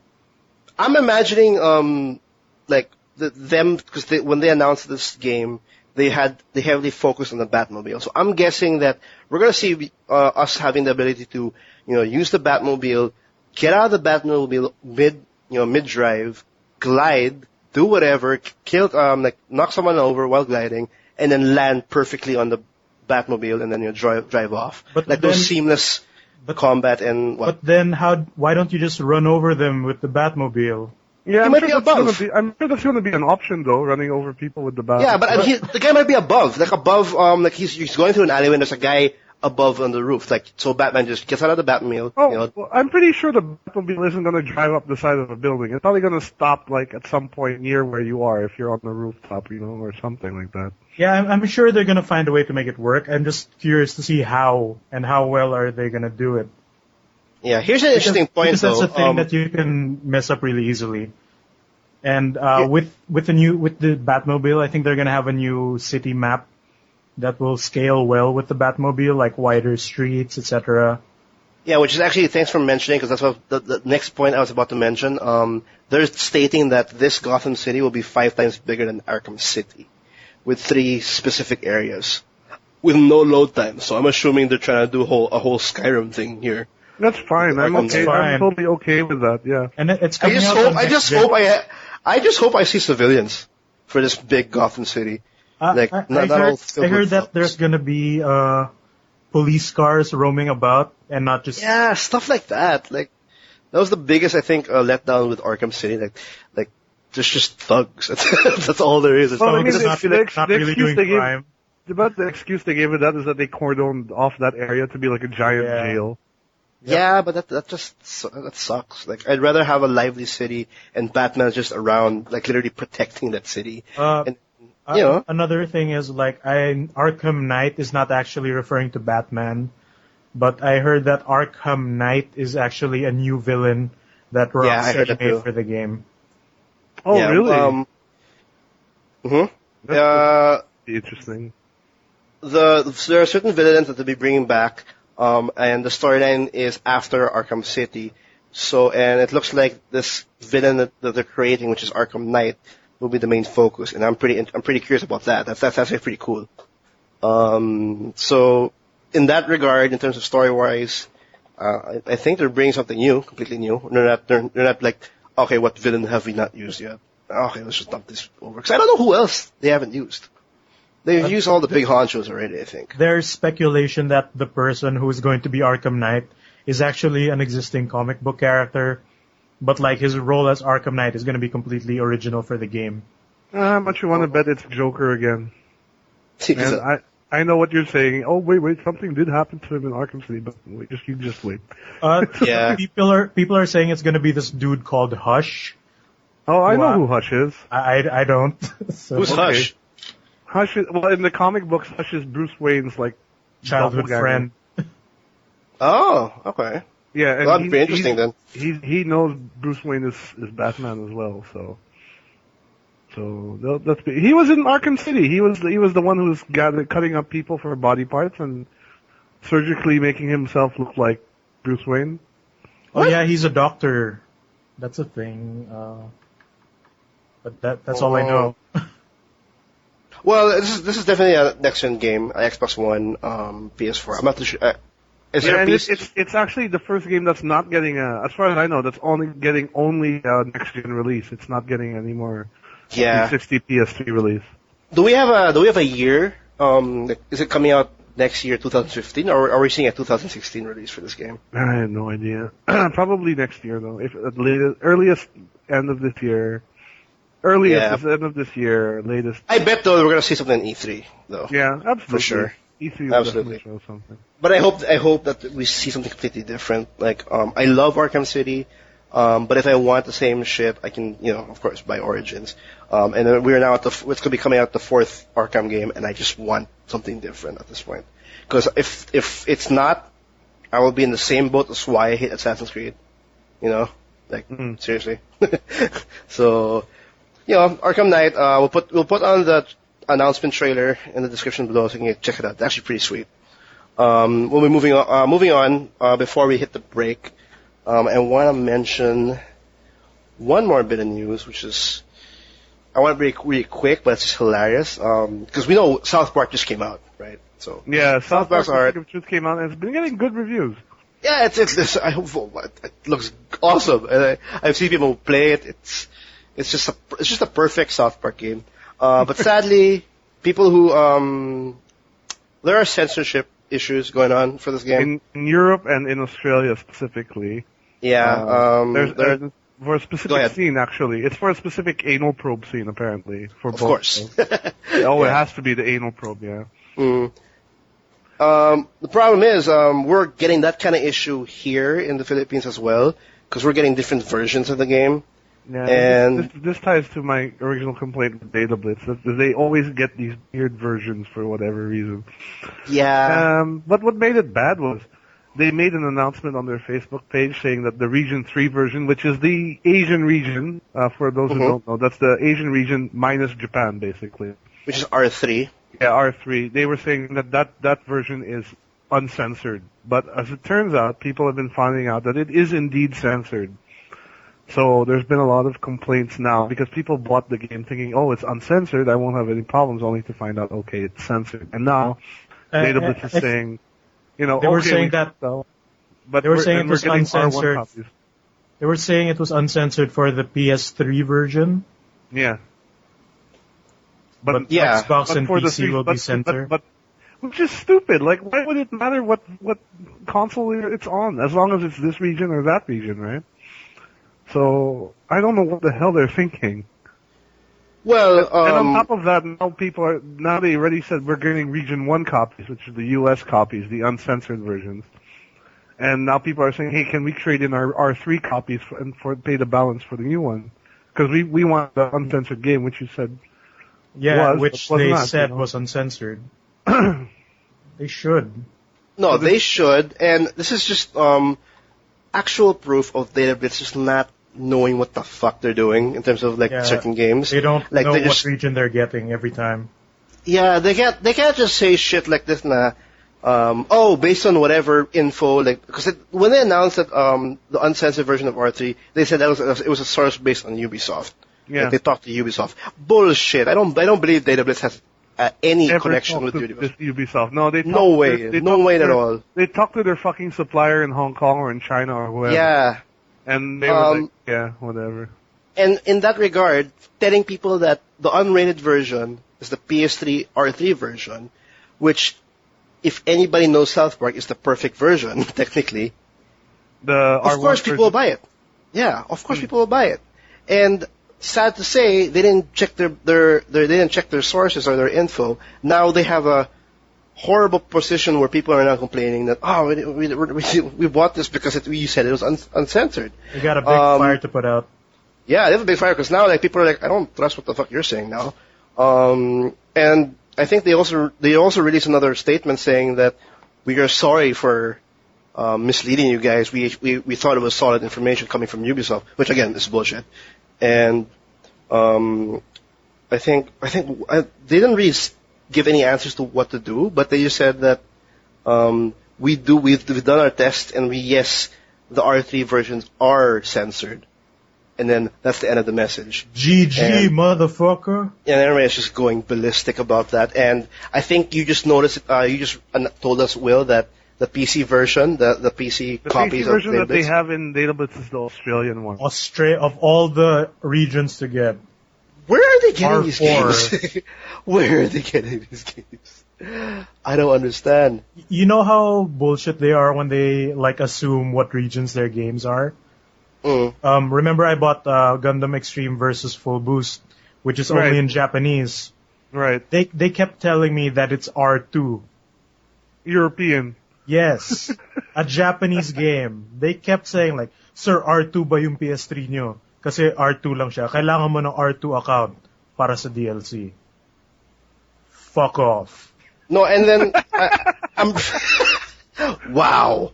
I'm imagining because when they announced this game, they heavily focused on the Batmobile. So I'm guessing that we're gonna see us having the ability to, use the Batmobile, get out of the Batmobile mid-drive, glide, do whatever, kill, knock someone over while gliding, and then land perfectly on the Batmobile, and then drive off. But like then, those seamless combat and what? But then why don't you just run over them with the Batmobile? Yeah, He I'm might sure, be that's above. I'm sure that's going to be an option though, running over people with the bat. Yeah, but the guy might be above, like he's going through an alleyway and there's a guy above on the roof, so Batman just gets out of the Batmobile. Well, I'm pretty sure the Batmobile isn't going to drive up the side of a building. It's probably going to stop at some point near where you are if you're on the rooftop, or something like that. Yeah, I'm sure they're gonna find a way to make it work. I'm just curious to see how well are they gonna do it. Yeah, here's an interesting point because though. That's a thing that you can mess up really easily. And with the Batmobile, I think they're gonna have a new city map that will scale well with the Batmobile, like wider streets, etc. Yeah, which is actually, thanks for mentioning, because that's what the next point I was about to mention. They're stating that this Gotham City will be 5 times bigger than Arkham City, with 3 specific areas, with no load time. So I'm assuming they're trying to do a whole Skyrim thing here. That's fine. I'm okay. I'm totally okay with that. Yeah. And it's coming out. I just hope I see civilians for this big Gotham City. I heard that there's gonna be police cars roaming about and not just stuff like that. Like that was the biggest, I think, letdown with Arkham City. Like there's just thugs. That's all there is. Well, I mean, the excuse they gave with that is that they cordoned off that area to be like a giant jail. Yeah, but that sucks. Like, I'd rather have a lively city and Batman just around, like, literally protecting that city. Another thing is, Arkham Knight is not actually referring to Batman, but I heard that Arkham Knight is actually a new villain that Rocksteady made for the game. Oh, really? That's interesting. There are certain villains that they'll be bringing back. And the storyline is after Arkham City. And it looks like this villain that they're creating, which is Arkham Knight, will be the main focus. And I'm pretty curious about that. That's actually pretty cool. So in that regard, in terms of story-wise, I think they're bringing something new, completely new. They're not like, okay, what villain have we not used yet? Okay, let's just dump this over. Because I don't know who else they haven't used. They've used all the big honchos already, I think. There's speculation that the person who is going to be Arkham Knight is actually an existing comic book character, but his role as Arkham Knight is going to be completely original for the game. How much you want to bet it's Joker again? And I know what you're saying. Oh, wait, something did happen to him in Arkham City, but you just wait. Yeah. People are saying it's going to be this dude called Hush. Oh, I know who Hush is. I don't. So. Who's Hush? Hush is, in the comic books, Hush is Bruce Wayne's childhood friend. Oh, okay. Yeah, and that'd be interesting then. He knows Bruce Wayne is Batman as well, so he was in Arkham City. He was the one who was cutting up people for body parts and surgically making himself look like Bruce Wayne. Oh yeah, he's a doctor. That's a thing. But that's all I know. Well, this is definitely a next-gen game, Xbox One, PS4. I'm not too sure. It's actually the first game that's not getting as far as I know, that's getting a next-gen release. It's not getting any more 360 PS3 release. Do we have a year? Is it coming out next year, 2015, or are we seeing a 2016 release for this game? I have no idea. Probably next year though. If at earliest end of this year. Earliest end of this year, latest. I bet though we're gonna see something in E3 though. Yeah, absolutely. For sure. E3 will definitely show something. But I hope that we see something completely different. I love Arkham City, but if I want the same shit, I can, of course, buy Origins. And then we're now it's gonna be coming out the 4th Arkham game, and I just want something different at this point. Because if it's not, I will be in the same boat as why I hate Assassin's Creed. Seriously. So. Arkham Knight, we'll put on the announcement trailer in the description below so you can check it out. It's actually pretty sweet. We'll be moving on before we hit the break. I want to mention one more bit of news, which is I want to be really quick, but it's just hilarious. Because we know South Park just came out, right? So Yeah, South Park: Park's Stick of Truth came out and it's been getting good reviews. yeah, it's I hope it looks awesome. And I've seen people play it. It's just a perfect South Park game. But sadly, people who there are censorship issues going on for this game In Europe and in Australia specifically. Yeah. There's for a Go specific ahead. scene, actually. It's for a specific anal probe scene, apparently. For Of both. course. Oh, it Yeah. has to be the anal probe, yeah. Mm. The problem is, we're getting that kind of issue here in the Philippines as well, because we're getting different versions of the game. Yeah, And- this ties to my original complaint with Datablitz. That they always get these weird versions for whatever reason. Yeah. But what made it bad was they made an announcement on their Facebook page saying that the Region 3 version, which is the Asian region, for those who don't know, that's the Asian region minus Japan, basically. Which is R3. Yeah, R3. They were saying that version is uncensored. But as it turns out, people have been finding out that it is indeed censored. So there's been a lot of complaints now because people bought the game thinking, oh, it's uncensored, I won't have any problems, only to find out, okay, it's censored. And now, Datablitz is saying, you know, They were okay, saying we that- so, but they were we're- saying and it was we're getting R1 uncensored. copies. They were saying it was uncensored for the PS3 version, Yeah. but Yeah, Xbox but and for the PC will be censored. But which is stupid. Like, why would it matter what console it's on, as long as it's this region or that region, right? So I don't know what the hell they're thinking. Well, And on top of that, now they already said we're getting Region 1 copies, which are the US copies, the uncensored versions. And now people are saying, hey, can we trade in our R3 copies for pay the balance for the new one? Because we want the uncensored game, which you said. Yeah, was, which but was they not, said you know. was uncensored. They should. no, they should. And this is just actual proof of Datablitz just not knowing what the fuck they're doing in terms of like Yeah. certain games. They don't Like, know they what just- region they're getting every time. Yeah, they can't just say shit like this na. Based on whatever info, like, because when they announced that the uncensored version of R3, they said it was a source based on Ubisoft. Yeah. Like, they talked to Ubisoft. Bullshit. I don't believe Datablitz has any Ever connection talked with to Ubisoft. Ubisoft. No, they No talked to way. they No talked way to at their- all. They talked to their fucking supplier in Hong Kong or in China or whoever. Yeah. And they were like, yeah, whatever. And in that regard, telling people that the unrated version is the PS3 R3 version, which, if anybody knows South Park, is the perfect version, technically, The of course people will buy it. Yeah, of course people will buy it. And sad to say, they didn't check they didn't check their sources or their info. Now they have a horrible position where people are now complaining that we bought this because you said it was uncensored. They got a big fire to put out. Yeah, they have a big fire because now like people are like, I don't trust what the fuck you're saying now. And I think they also released another statement saying that we are sorry for misleading you guys. We thought it was solid information coming from Ubisoft, which again is bullshit. And I think they didn't really give any answers to what to do, but they just said that we've done our test and the R3 versions are censored. And then that's the end of the message. GG, And- motherfucker. And everybody is just going ballistic about that. And I think you just noticed, you just told us, Will, that the PC version, the PC The copies PC version of that they Datablitz, have in Datablitz is the Australian one. Of all the regions to get. where are they getting these R4. games? Where are they getting these games? I don't understand. You know how bullshit they are when they like assume what regions their games are? Mm. Remember I bought Gundam Extreme versus Full Boost, which is Right. only in Japanese. Right. They kept telling me that it's R2. European. Yes. A Japanese game. They kept saying like, Sir, R2 ba yung PS3 nyo? Kasi R2 lang siya. Kailangan mo ng R2 account para sa DLC. Fuck off. No, and then I'm. Wow.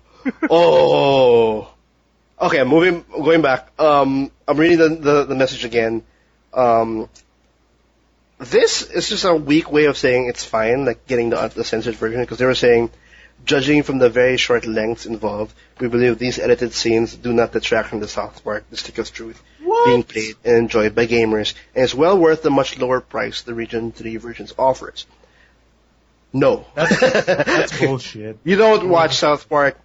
Oh. Okay, going back. I'm reading the message again. This is just a weak way of saying it's fine, like getting the censored version, because they were saying, judging from the very short lengths involved, we believe these edited scenes do not detract from the South Park, the stick of truth. being played and enjoyed by gamers, and it's well worth the much lower price the Region 3 versions offers. No. That's bullshit. You don't watch South Park.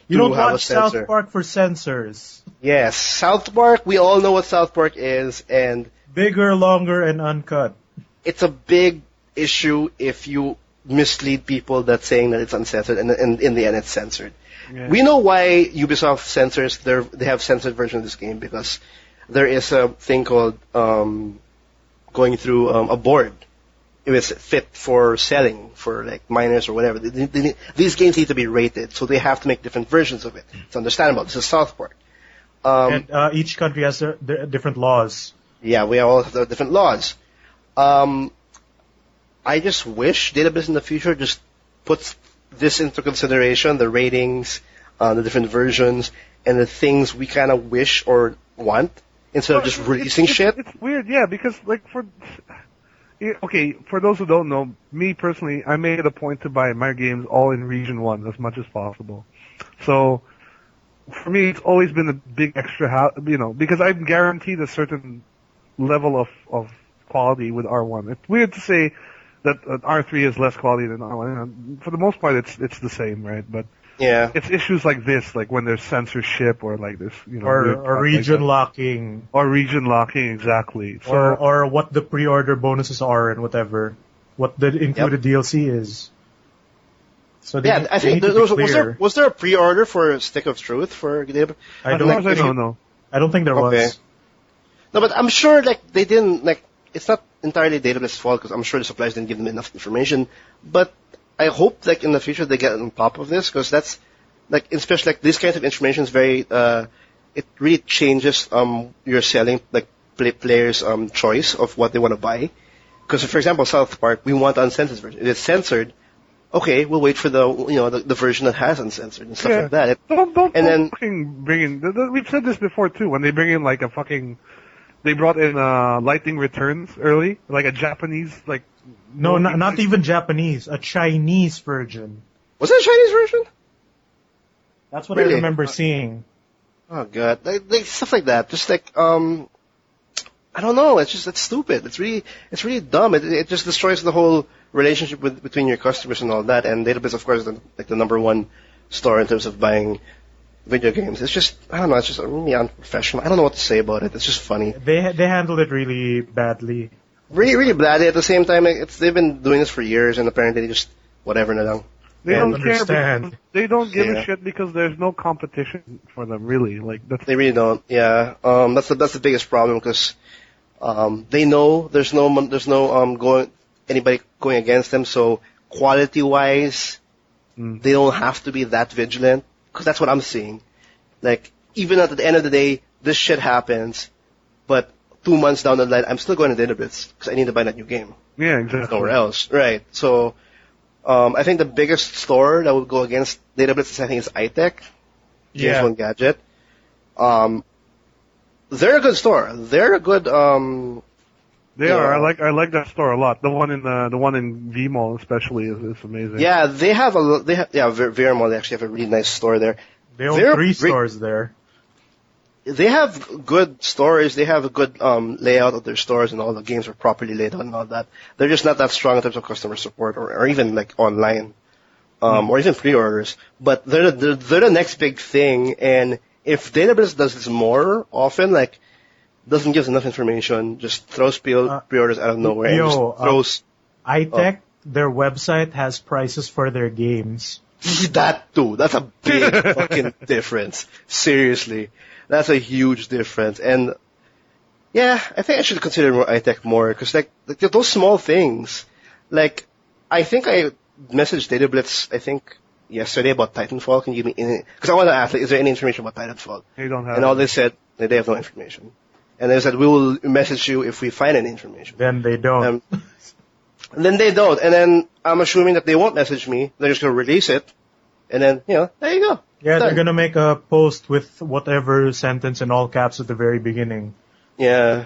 You don't have a watch censor. South Park for censors. Yes, South Park, we all know what South Park is, and Bigger, longer, and uncut. it's a big issue if you mislead people that's saying that it's uncensored, and in the end it's censored. Yeah. We know why Ubisoft censors, they have censored version of this game, because there is a thing called going through a board. If it's fit for selling, for like minors or whatever. These games need to be rated, so they have to make different versions of it. It's understandable. This is South Park. And each country has their different laws. Yeah, we all have different laws. I just wish Datablitz in the future just puts this into consideration, the ratings, the different versions, and the things we kind of wish or want, instead of just releasing shit. It's weird, yeah, because like okay, for those who don't know, me personally, I made it a point to buy my games all in Region 1 as much as possible. So, for me, it's always been a big extra, because I'm guaranteed a certain level of quality with R1. It's weird to say that R3 is less quality than R1. For the most part, it's the same, right? But Yeah. it's issues like this, like when there's censorship or like this, Or region locking. or region locking, exactly. So, Or what the pre-order bonuses are and whatever. What the included DLC is. So they, Yeah, I they think need to be clear. was there a pre-order for Stick of Truth for Datablitz? I as don't, far as I don't know. I don't think there Okay. was. No, but I'm sure they didn't it's not entirely Datablitz's fault, because I'm sure the suppliers didn't give them enough information. But I hope in the future they get on top of this, because that's especially these kinds of information is very it really changes your selling players' choice of what they want to buy. Because for example, South Park, we want uncensored version. If it's censored, okay, we'll wait for the version that has uncensored and stuff like that. Don't then fucking bring in. We've said this before too. When they bring in they brought in Lightning Returns early, like a Japanese No, not even Japanese. A Chinese version. Was it a Chinese version? That's what Really? I remember seeing. Oh god, stuff like that. Just I don't know. It's stupid. It's really dumb. It just destroys the whole relationship between your customers and all that. And Database, of course, is the number one store in terms of buying video games. It's just, I don't know. It's just really unprofessional. I don't know what to say about it. It's just funny. They handled it really badly. Really, really bad. At the same time, they've been doing this for years, and apparently they just whatever now. They I don't don't care. understand. Because they don't give Yeah. a shit because there's no competition for them, really. They really don't. Yeah. That's the biggest problem, because they know there's no anybody going against them. So quality wise, they don't have to be that vigilant, because that's what I'm seeing. Even at the end of the day, this shit happens, but 2 months down the line, I'm still going to Datablitz because I need to buy that new game. Yeah, exactly. Nowhere else, right? So, I think the biggest store that would go against Datablitz is iTech, Games One Gadget. They're a good store. They're a good. They are. I like that store a lot. The one in V Mall especially is amazing. Yeah, they have Vera Mall. They actually have a really nice store there. They own They're 3 great- stores there. They have good stores. They have a good layout of their stores, and all the games are properly laid out and all that. They're just not that strong in terms of customer support or even online, or even pre-orders. But they're the next big thing. And if Datablitz does this more often, doesn't give us enough information, just throws pre-orders out of nowhere, and just throws iTech, their website has prices for their games. that too. That's a big fucking difference. Seriously. That's a huge difference. And yeah, I think I should consider iTech more, because those small things. I think I messaged Datablitz, yesterday about Titanfall. Can you give me because I want to ask, is there any information about Titanfall? They don't have. And all they said, they have no information. And they said, we will message you if we find any information. Then they don't. And then they don't. And then I'm assuming that they won't message me. They're just going to release it. And then, there you go. Yeah, Done. they're gonna make a post with whatever sentence in all caps at the very beginning. Yeah.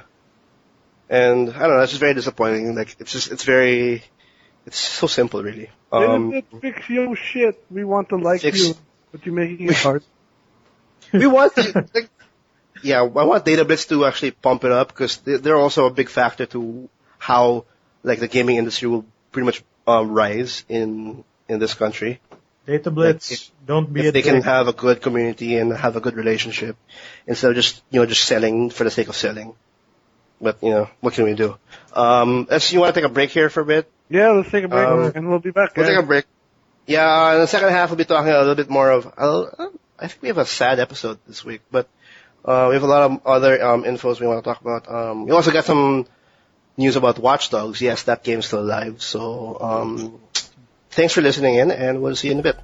And I don't know, it's just very disappointing. It's so simple, really. Fix your shit. We want to like Fix- you, but you're making it hard. we want to, I want Datablitz to actually pump it up because they're also a big factor to how like the gaming industry will pretty much rise in this country. Datablitz, don't be if a they dick. can have a good community and have a good relationship instead of just selling for the sake of selling. But what can we do? You want to take a break here for a bit? Yeah, let's take a break and we'll be back. We'll take a break. Yeah, in the second half we'll be talking a little bit more of. I think we have a sad episode this week, but we have a lot of other infos we want to talk about. We also got some news about Watch Dogs. Yes, that game's still alive. So thanks for listening in, and we'll see you in a bit.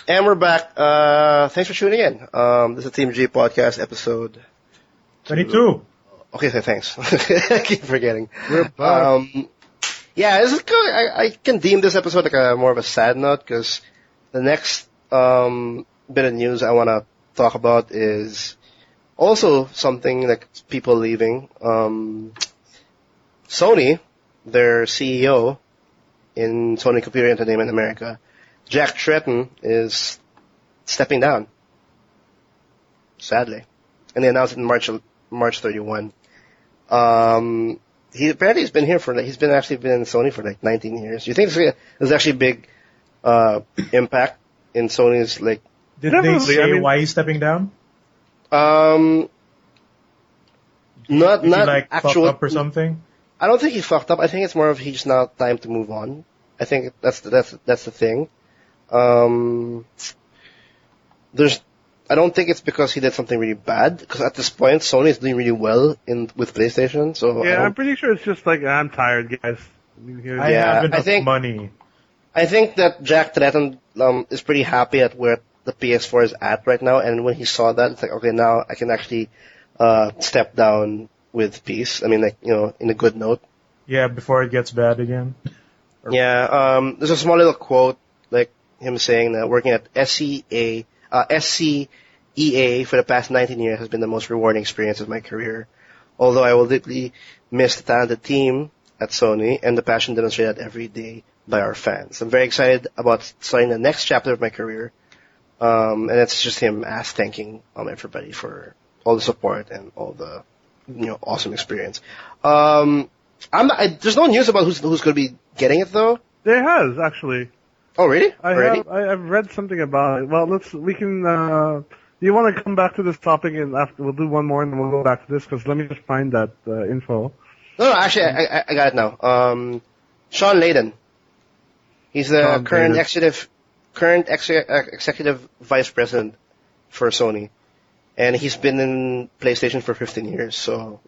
And we're back. Thanks for tuning in. This is TMG Podcast episode 22. Okay, so thanks. I keep forgetting. We're back. Yeah, this is good. I can deem this episode like a more of a sad note because the next bit of news I want to talk about is also something like people leaving. Sony, their CEO in Sony Computer Entertainment America, Jack Tretton, is stepping down. Sadly. And they announced it in March 31. He's been here he's been in Sony for like 19 years. Do you think there's actually a big impact in Sony's like? Did they say why he's stepping down? Not Did he like actual fuck up or something. I don't think he fucked up. I think it's more of he's now time to move on. I think that's the thing. I don't think it's because he did something really bad, because at this point, Sony is doing really well with PlayStation, so... Yeah, I'm pretty sure it's just like, I'm tired, guys. I have enough money. I think that Jack Tretton is pretty happy at where the PS4 is at right now, and when he saw that, it's like, okay, now I can actually step down with peace. I mean, like, in a good note. Yeah, before it gets bad again. Yeah, there's a small little quote, like him saying that working at SCEA for the past 19 years has been the most rewarding experience of my career. Although I will deeply miss the talented team at Sony and the passion demonstrated every day by our fans. I'm very excited about starting the next chapter of my career. And it's just him thanking everybody for all the support and all the awesome experience. There's no news about who's going to be getting it though. There has actually. Oh really? I've read something about it. Well, we can. Do you want to come back to this topic and after we'll do one more and then we'll go back to this because let me just find that info. No, actually, I got it now. Sean Layden. He's the current executive vice president for Sony, and he's been in PlayStation for 15 years. So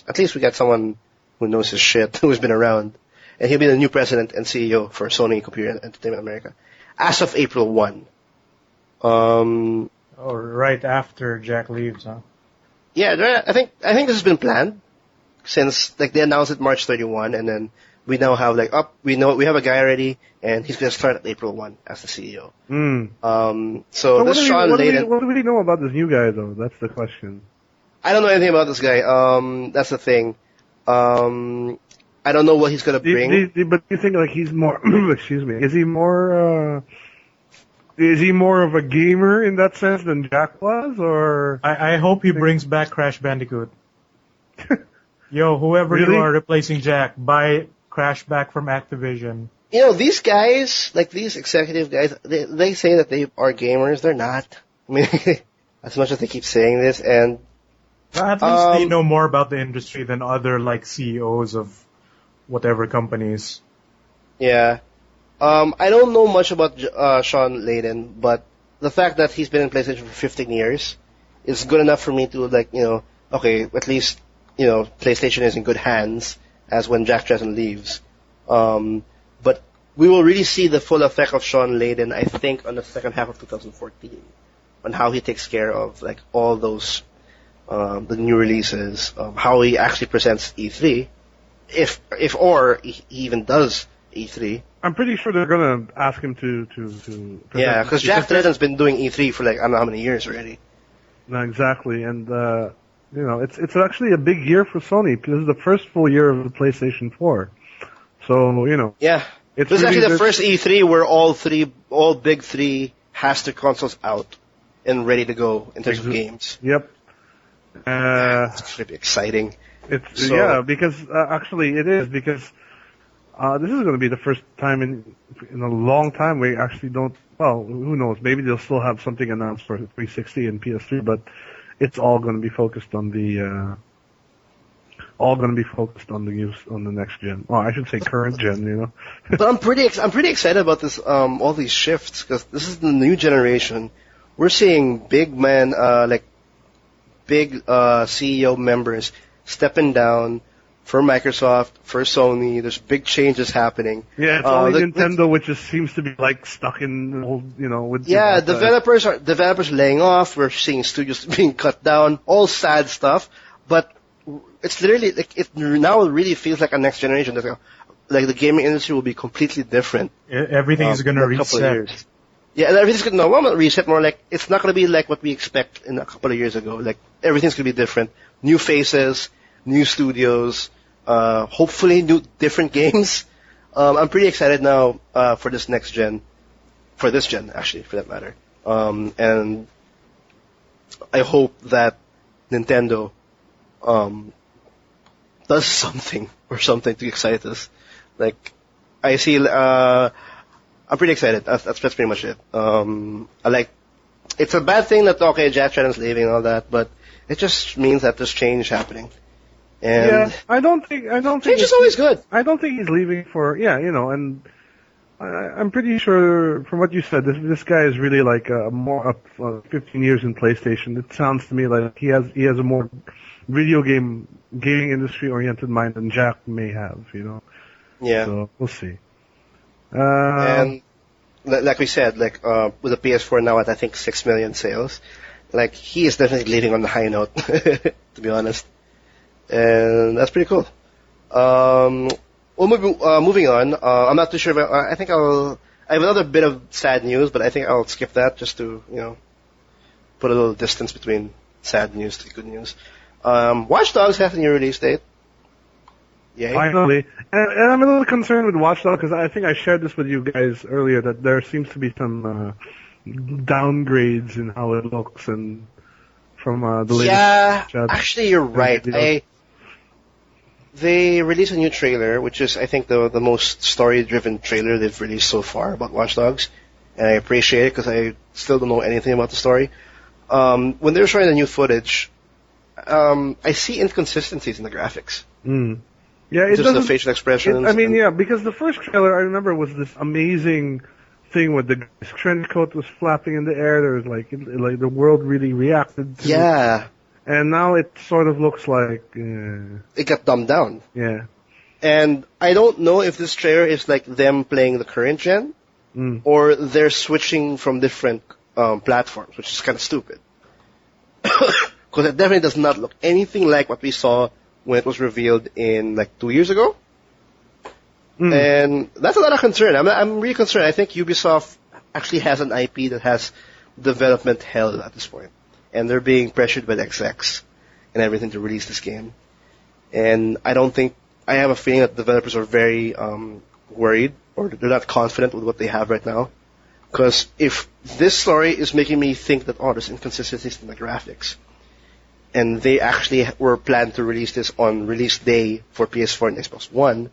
at least we got someone who knows his shit, who's been around. And he'll be the new president and CEO for Sony Computer Entertainment America as of April 1. Right after Jack leaves, huh? Yeah, I think this has been planned since like they announced it March 31, and then we now have we have a guy already, and he's going to start at April 1 as the CEO. So this Sean Layden. What do we know about this new guy though? That's the question. I don't know anything about this guy. That's the thing. I don't know what he's gonna bring. But do you think like he's more? Excuse me. Is he more? Is he more of a gamer in that sense than Jack was, or? I hope he brings back Crash Bandicoot. Yo, whoever Really? you are replacing Jack, buy Crash back from Activision. These guys, like these executive guys, they say that they are gamers. They're not. I mean, as much as they keep saying this, and At least they know more about the industry than other like CEOs of whatever companies. Yeah. I don't know much about Sean Layden, but the fact that he's been in PlayStation for 15 years is good enough for me to okay, at least, PlayStation is in good hands as when Jack Tretton leaves. But we will really see the full effect of Sean Layden, I think, on the second half of 2014, on how he takes care of all those the new releases, how he actually presents E3, if he even does E3. I'm pretty sure they're gonna ask him to present. Yeah, because Jack Tretton's been doing E3 for like I don't know how many years already. No, exactly, and it's actually a big year for Sony because this is the first full year of the PlayStation 4. So Yeah, it's this is really actually the good. first E3 where all big three has their consoles out and ready to go in terms of games. Yep. It's gonna be exciting. Yeah, because actually it is because this is going to be the first time in a long time we actually don't. Well, who knows? Maybe they'll still have something announced for 360 and PS3, but it's all going to be focused on the use on the next gen. Oh, I should say current gen. But I'm pretty excited about this. All these shifts because this is the new generation. We're seeing big CEO members stepping down for Microsoft, for Sony. There's big changes happening. Yeah, it's only Nintendo which just seems to be like stuck in old, with developers laying off. We're seeing studios being cut down. All sad stuff, but it's literally like it now really feels like a next generation. Like the gaming industry will be completely different. Everything is going to reset. Yeah, and everything's going to not reset. More like it's not going to be like what we expect in a couple of years ago. Like everything's going to be different. New faces, new studios, hopefully different games. I'm pretty excited now for this next gen, for this gen actually, for that matter. And I hope that Nintendo does something to excite us. Like I see, I'm pretty excited. That's pretty much it. It's a bad thing that Jack Tretton's leaving and all that, but it just means that there's change happening. And yeah, I don't think change is always good. I don't think he's leaving for and I'm pretty sure from what you said, this guy is really like more up 15 years in PlayStation. It sounds to me like he has a more gaming industry oriented mind than Jack may have. Yeah. So we'll see. And like we said, with the PS4 now at I think 6 million sales, like he is definitely leading on the high note, to be honest. And that's pretty cool. Moving on. I'm not too sure about. I have another bit of sad news, but I think I'll skip that just to put a little distance between sad news to good news. Watch Dogs has a new release date. Yay. Finally. And I'm a little concerned with Watch Dogs because I think I shared this with you guys earlier that there seems to be some downgrades in how it looks and from the latest. Yeah, chat. Actually, you're right. They released a new trailer, which is, I think, the most story-driven trailer they've released so far about Watch Dogs, and I appreciate it because I still don't know anything about the story. When they were showing the new footage, I see inconsistencies in the graphics. Mm. Yeah, it just the facial expressions. Because the first trailer I remember was this amazing thing with the guy's trench coat was flapping in the air. There was like the world really reacted to it. And now it sort of looks like it got dumbed down. Yeah. And I don't know if this trailer is like them playing the current gen or they're switching from different platforms, which is kind of stupid. Because it definitely does not look anything like what we saw when it was revealed in like 2 years ago. And that's a lot of concern. I'm really concerned. I think Ubisoft actually has an IP that has development hell at this point. And they're being pressured by the execs and everything to release this game. And I have a feeling that developers are very worried or they're not confident with what they have right now. Because if this story is making me think that, there's inconsistencies in the graphics, and they actually were planned to release this on release day for PS4 and Xbox One,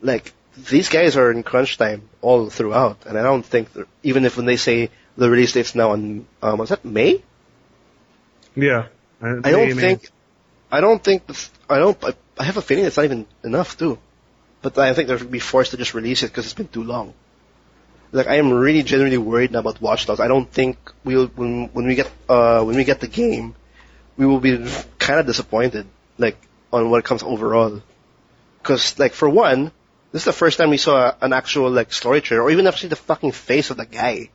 like, these guys are in crunch time all throughout. And I don't think, even if when they say the release date's now on, was that May? Yeah. I have a feeling it's not even enough too. But I think they're going to be forced to just release it because it's been too long. Like, I am really genuinely worried now about Watch Dogs. I don't think when we get the game, we will be kind of disappointed, like, on what comes overall. Because, like, for one, this is the first time we saw an actual, like, story trailer, or even actually the fucking face of the guy.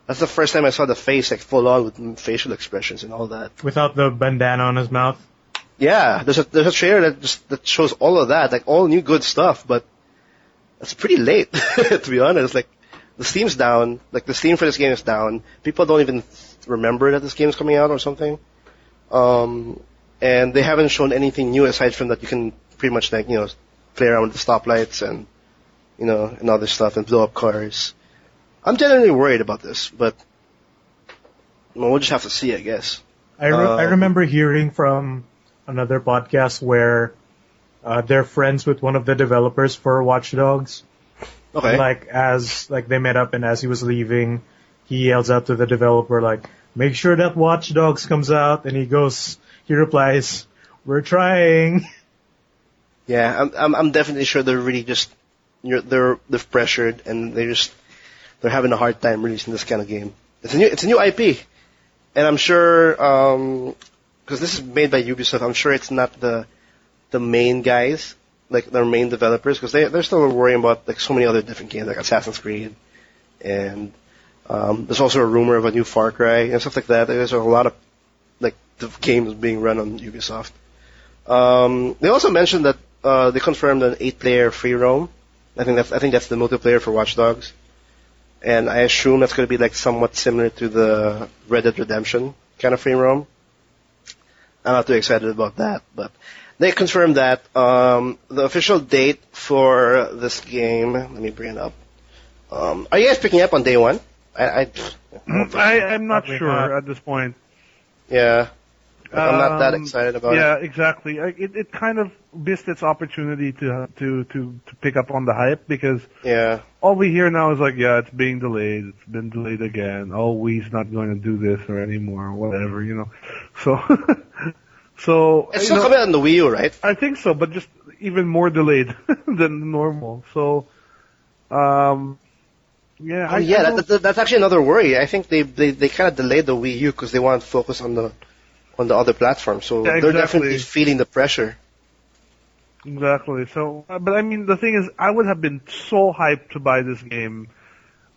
That's the first time I saw the face, like, full on with facial expressions and all that. Without the bandana on his mouth? Yeah, there's a trailer that shows all of that, like, all new good stuff, but that's pretty late, to be honest. Like, the Steam's down. Like, the Steam for this game is down. People don't even remember that this game's coming out or something. And they haven't shown anything new aside from that you can pretty much, like, play around with the stoplights and, and other stuff and blow up cars. I'm genuinely worried about this, but we'll just have to see, I guess. I remember hearing from another podcast where they're friends with one of the developers for Watch Dogs. Okay. Like they met up, and as he was leaving, he yells out to the developer, like, "Make sure that Watch Dogs comes out," and he replies, "We're trying." Yeah, I'm definitely sure they're really just, they're pressured, and they're having a hard time releasing this kind of game. It's a new IP, and I'm sure, because this is made by Ubisoft, I'm sure it's not the main guys, like their main developers, because they're still worrying about like so many other different games, like Assassin's Creed, and there's also a rumor of a new Far Cry and stuff like that. There's a lot of like the games being run on Ubisoft. They also mentioned that they confirmed an 8-player free roam. I think that's the multiplayer for Watch Dogs, and I assume that's going to be like somewhat similar to the Red Dead Redemption kind of free roam. I'm not too excited about that, but they confirmed that the official date for this game. Let me bring it up. Are you guys picking up on day one? I'm not sure at this point. Yeah. I'm not that excited about it. Yeah, exactly. It kind of missed its opportunity to pick up on the hype, because all we hear now is like, yeah, it's being delayed. It's been delayed again. Oh, Wii's not going to do this or anymore, or whatever, So, it's still coming out on the Wii U, right? I think so, but just even more delayed than normal. So, yeah. That's actually another worry. I think they kind of delayed the Wii U because they want to focus on the other platforms. So yeah, exactly. They're definitely feeling the pressure. Exactly. So, but I mean, the thing is, I would have been so hyped to buy this game,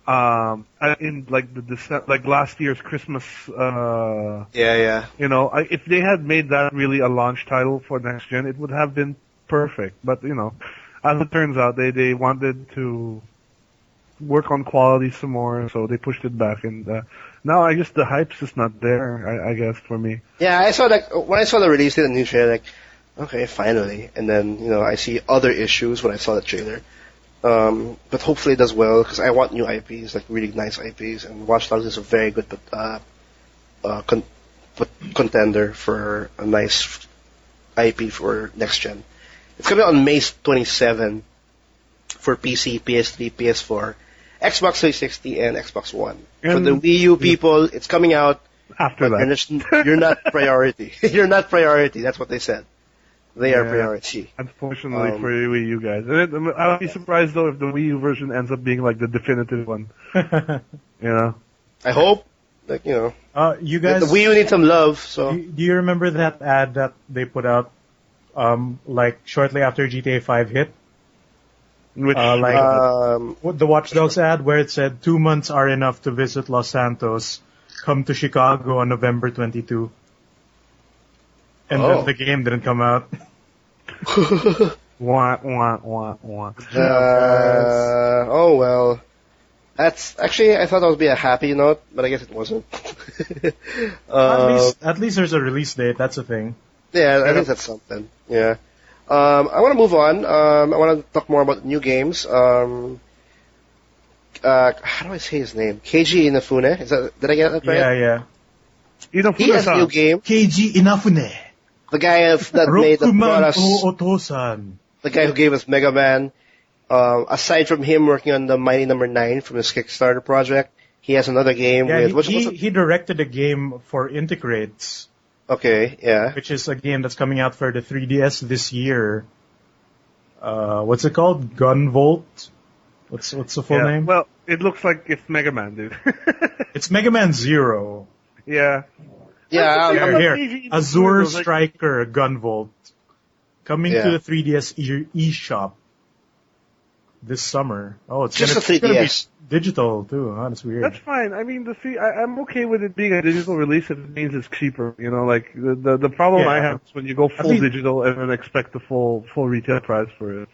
in like last year's Christmas. If they had made that really a launch title for next gen, it would have been perfect. But as it turns out, they wanted to work on quality some more, so they pushed it back, and now I guess the hype's just not there, I guess, for me. Yeah, I saw when I saw the release date and new trailer, like, okay, finally, and then I see other issues when I saw the trailer, but hopefully it does well, because I want new IPs, like really nice IPs, and Watch Dogs is a very good contender for a nice IP for next gen. It's coming out on May 27 for PC, PS3, PS4, Xbox 360, and Xbox One. For the Wii U people, it's coming out after that. You're not priority. You're not priority. That's what they said. They are priority. Unfortunately for the Wii U guys. And I would be surprised though if the Wii U version ends up being like the definitive one. I hope. Like you guys, the Wii U needs some love. So do you remember that ad that they put out like shortly after GTA 5 hit? Which, the Watch Dogs ad where it said 2 months are enough to visit Los Santos. Come to Chicago on November 22. And then the game didn't come out. Wah, wah, wah, wah. Oh well. That's actually, I thought that would be a happy note, but I guess it wasn't. At least there's a release date. That's a thing. Yeah, I think that's something. Yeah. I want to move on. I want to talk more about new games. How do I say his name? Keiju Inafune. Did I get that right? Yeah. He has a new game. Keiju Inafune. The guy that made the guy who gave us Mega Man. Aside from him working on the Mighty Number 9 from his Kickstarter project, he has another game with... He directed a game for Integrates. Okay, yeah. Which is a game that's coming out for the 3DS this year. What's it called? Gunvolt? What's the full name? Well, it looks like it's Mega Man, dude. It's Mega Man Zero. Yeah. Yeah, here. Azure Striker Gunvolt. Coming to the 3DS eShop this summer. Oh, it's just gonna, a 3DS. It's gonna be digital too. Huh? That's weird. That's fine. I mean, I'm okay with it being a digital release if it means it's cheaper. Like the problem I have is when you go full digital and then expect the full retail price for it.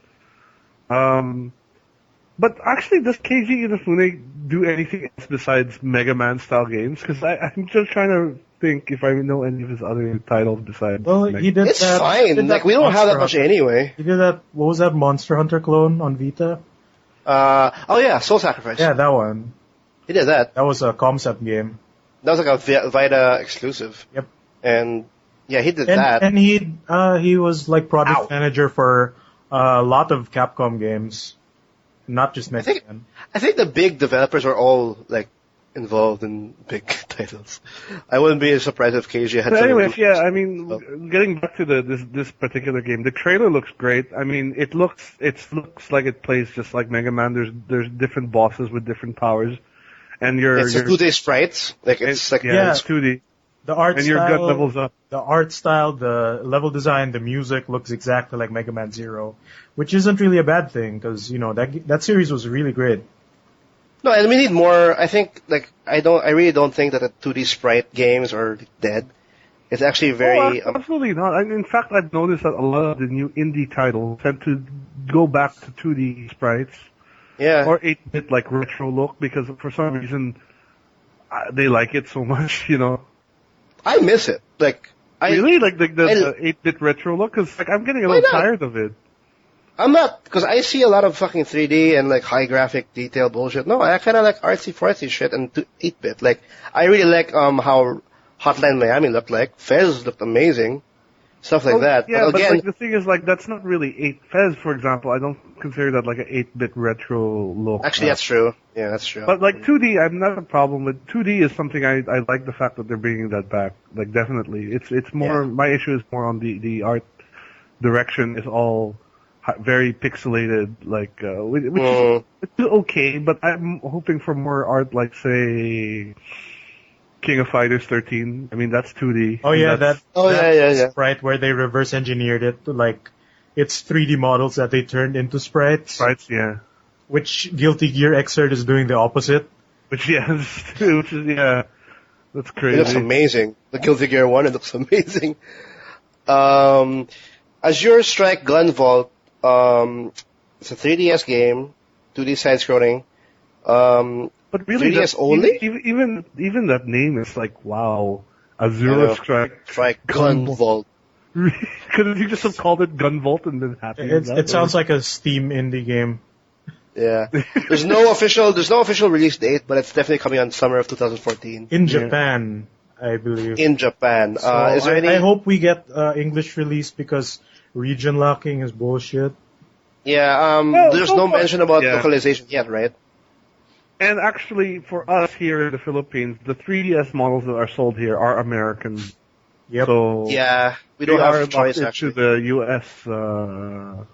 But actually, does Keiji Inafune do anything else besides Mega Man style games? Because I'm just trying to think if I know any of his other titles besides. Well, Mega. he did It's that. fine. He did Like, that we don't have that Monster much Hunter. anyway. He did that. What was that Monster Hunter clone on Vita? Oh yeah, Soul Sacrifice. Yeah, that one. He did that. That was a concept game. That was like a Vita exclusive. Yep. And yeah, he did And that. and he was like product Ow. manager for a lot of Capcom games, not just Mega think- Man. I think the big developers were all like involved in big titles. I wouldn't be surprised if Keiji had. But something anyways, to- yeah, I mean, getting back to this particular game, the trailer looks great. I mean, it looks like it plays just like Mega Man. There's different bosses with different powers, and It's a 2D sprites. Like it's like Yeah. it's 2D, The art and your style, gun levels up. the art style, the level design, the music looks exactly like Mega Man Zero, which isn't really a bad thing because that series was really great. No, and we need more. I think like I really don't think that the 2D sprite games are dead. It's actually very. Absolutely not. In fact, I've noticed that a lot of the new indie titles tend to go back to 2D sprites Yeah. or 8-bit like retro look because for some reason they like it so much. You know, I miss it. Like really like the 8-bit retro look because like I'm getting a Why little not? tired of it. I'm not, because I see a lot of fucking 3D and like high graphic detail bullshit. No, I kind of like artsy fartsy shit and 8-bit. Like I really like how Hotline Miami looked like. Fez looked amazing. Stuff like that. Yeah, but but again, like the thing is like that's not really 8 Fez, for example. I don't consider that like an 8-bit retro look. actually that's true. Yeah, that's true. But like 2D, I'm not a problem with 2D. Is something I like the fact that they're bringing that back. Like definitely, it's more. Yeah. My issue is more on the art direction. Is all very pixelated, like which is it's okay. But I'm hoping for more art, like say King of Fighters 13. I mean that's 2D. Oh yeah, that's, yeah. sprite where they reverse engineered it to like it's 3D models that they turned into sprites. sprites, yeah. Which Guilty Gear Xrd is doing the opposite. Which which is that's It crazy. looks amazing. The Guilty Gear 1, it looks amazing. Azure Strike Gunvolt, it's a 3DS game, 2D side-scrolling. But really, 3DS only? Even that name is like, wow. I Azure know. Strike. Strike Gunvolt. Couldn't you just have called it Gunvolt and been happy with that? It sounds like a Steam indie game. Yeah. There's no official release date, but it's definitely coming on summer of 2014 In Japan, I believe. in Japan. So Is there any? I hope we get English release because region locking is bullshit. Yeah. Well, There's so no far- mention about yeah. localization yet, right? And actually, for us here in the Philippines, the 3DS models that are sold here are American. Yep. So Yeah. We we don't are have a locked choice into actually. the U.S.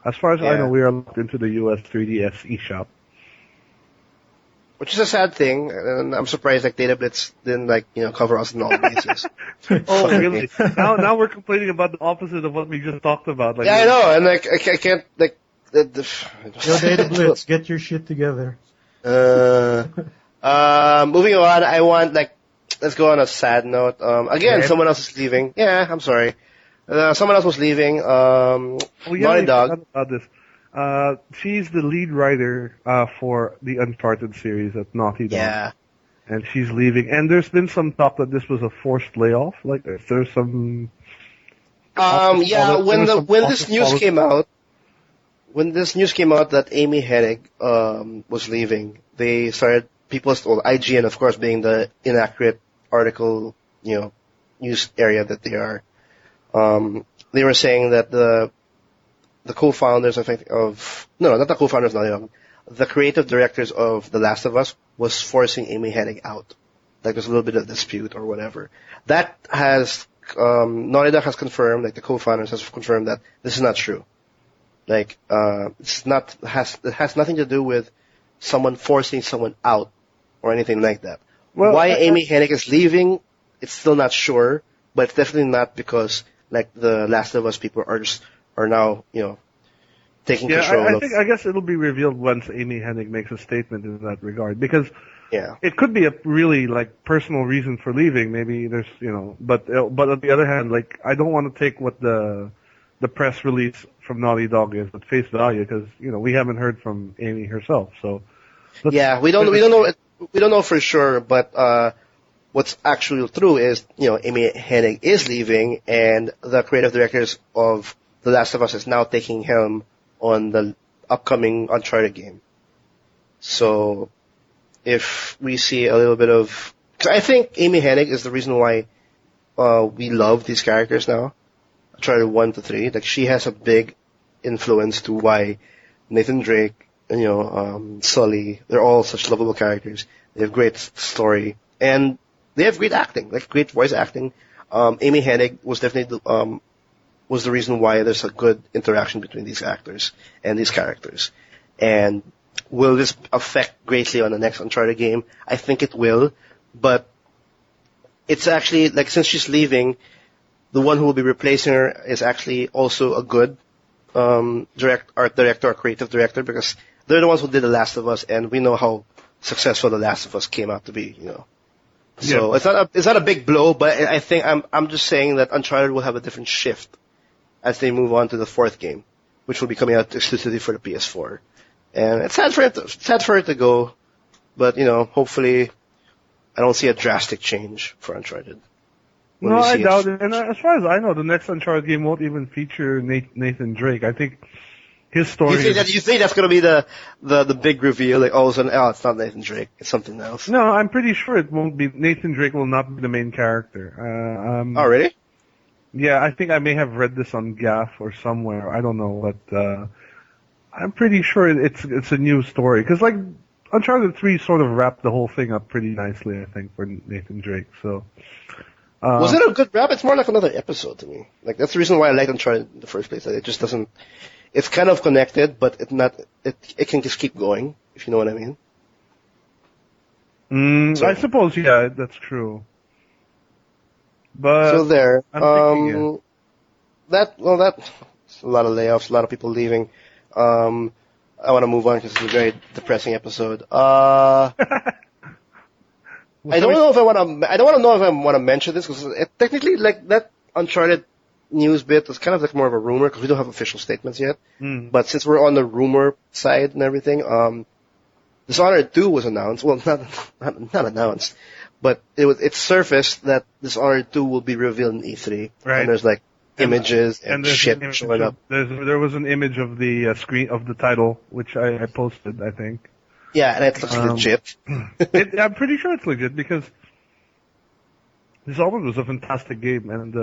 As far as I Yeah. know, we are locked into the U.S. 3DS eShop. Which is a sad thing, and I'm surprised like Datablitz didn't cover us on all bases. Oh, really? now we're complaining about the opposite of what we just talked about. Like, Yeah, I know, and like I can't like. Yo, Datablitz, get your shit together. Moving on, I want let's go on a sad note. Again, Okay. someone else is leaving. Yeah, I'm sorry. Someone else was leaving. Oh, yeah, Naughty we Dog. forgot about this. She's the lead writer for the Uncharted series at Naughty Dog. Yeah. And she's leaving. And there's been some talk that this was a forced layoff. Like, there's some... Yeah. When this news policy- came out, that Amy Hennig was leaving, they started IGN, of course, being the inaccurate article, news area that they are. They were saying that the co-founders not the co-founders, the creative directors of The Last of Us was forcing Amy Hennig out. Like there's a little bit of dispute or whatever. That has Naughty Dog has confirmed, like the co-founders has confirmed that this is not true. Like it has nothing to do with someone forcing someone out or anything like that. Well, Why Amy Hennig is leaving, it's still not sure, but it's definitely not because like the Last of Us people are now taking control of. I guess it'll be revealed once Amy Hennig makes a statement in that regard, because Yeah. it could be a really personal reason for leaving. Maybe there's but on the other hand, I don't want to take what the the press release from Naughty Dog is at face value, because we haven't heard from Amy herself. So yeah, we don't know for sure, but what's actually true is Amy Hennig is leaving, and the creative directors of The Last of Us is now taking helm on the upcoming Uncharted game. So if we see a little bit of, cause I think Amy Hennig is the reason why we love these characters now. Uncharted 1 to 3, like she has a big influence to why Nathan Drake, Sully, they're all such lovable characters. They have great story, and they have great acting, like great voice acting. Amy Hennig was definitely was the reason why there's a good interaction between these actors and these characters. And will this affect greatly on the next Uncharted game? I think it will, but it's actually, like, since she's leaving, the one who will be replacing her is actually also a good art director or creative director, because they're the ones who did The Last of Us, and we know how successful The Last of Us came out to be, So yeah. It's not a big blow, but I think I'm just saying that Uncharted will have a different shift as they move on to the fourth game, which will be coming out exclusively for the PS4. And it's sad for it to go, but hopefully I don't see a drastic change for Uncharted. No, I doubt it. And as far as I know, the next Uncharted game won't even feature Nathan Drake. I think his story. You think that's going to be the big reveal? Like all of a sudden, it's not Nathan Drake. It's something else. No, I'm pretty sure it won't be. Nathan Drake will not be the main character. Oh, really? Yeah, I think I may have read this on Gaff or somewhere. I don't know, but I'm pretty sure it's a new story, because like Uncharted 3 sort of wrapped the whole thing up pretty nicely, I think, for Nathan Drake. So. Was it a good wrap? It's more like another episode to me. Like that's the reason why I liked Uncharted in the first place. Like, it just doesn't. It's kind of connected, but it can just keep going, if you know what I mean. I suppose, yeah, that's true. But so there. I'm that's a lot of layoffs, a lot of people leaving. I want to move on because it's a very depressing episode. I don't know if I want to mention this, because technically, like, that Uncharted news bit was kind of like more of a rumor, because we don't have official statements yet. But since we're on the rumor side and everything, Dishonored 2 was announced. Well, not announced, but it surfaced that Dishonored 2 will be revealed in E3. Right. And there's like images and shit showing up. There was an image of the screen of the title, which I posted, I think. Yeah, and it looks legit. I'm pretty sure it's legit, because Dishonored was a fantastic game, and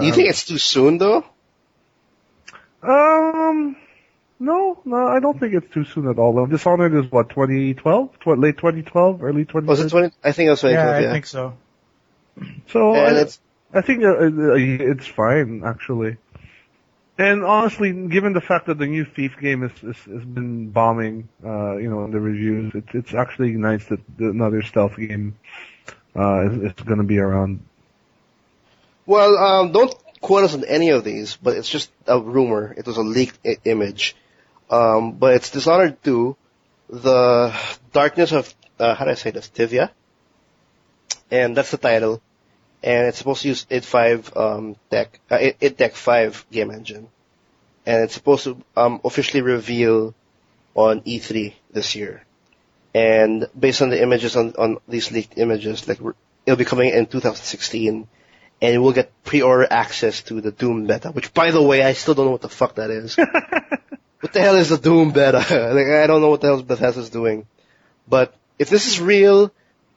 You think it's too soon, though? No, I don't think it's too soon at all. Dishonored is what, 2012? Late 2012, early 2012? Was it 20? I think it was 2012. Yeah, I think so. So I think it's fine, actually. And honestly, given the fact that the new Thief game has been bombing, in the reviews, it's actually nice that another stealth game is going to be around. Well, don't quote us on any of these, but it's just a rumor. It was a leaked image. But it's Dishonored 2, the Darkness of, how do I say this, Tivia? And that's the title. And it's supposed to use id Tech 5 game engine. And it's supposed to officially reveal on E3 this year. And based on the images, on these leaked images, like, it'll be coming in 2016. And we'll get pre-order access to the Doom beta, which, by the way, I still don't know what the fuck that is. What the hell is the Doom beta? Like, I don't know what the hell Bethesda's doing. But if this is real,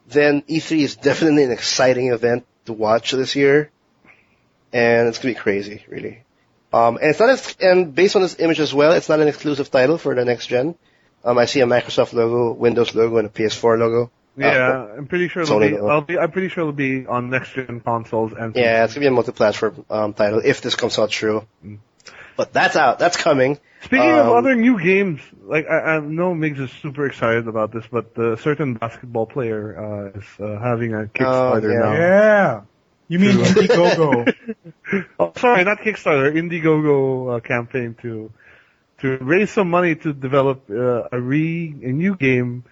then E3 is definitely an exciting event to watch this year. And it's gonna be crazy, really. And it's not and based on this image as well, it's not an exclusive title for the next gen. I see a Microsoft logo, Windows logo, and a PS4 logo. Yeah, I'm pretty sure I'm pretty sure it'll be on next gen consoles and. Yeah, it's gonna be a multi-platform title if this comes out true. But that's out. That's coming. Speaking of other new games, like I know Migs is super excited about this, but a certain basketball player is having a Kickstarter now. Yeah. You mean Indiegogo? Oh, sorry, not Kickstarter. Indiegogo campaign to raise some money to develop a new game.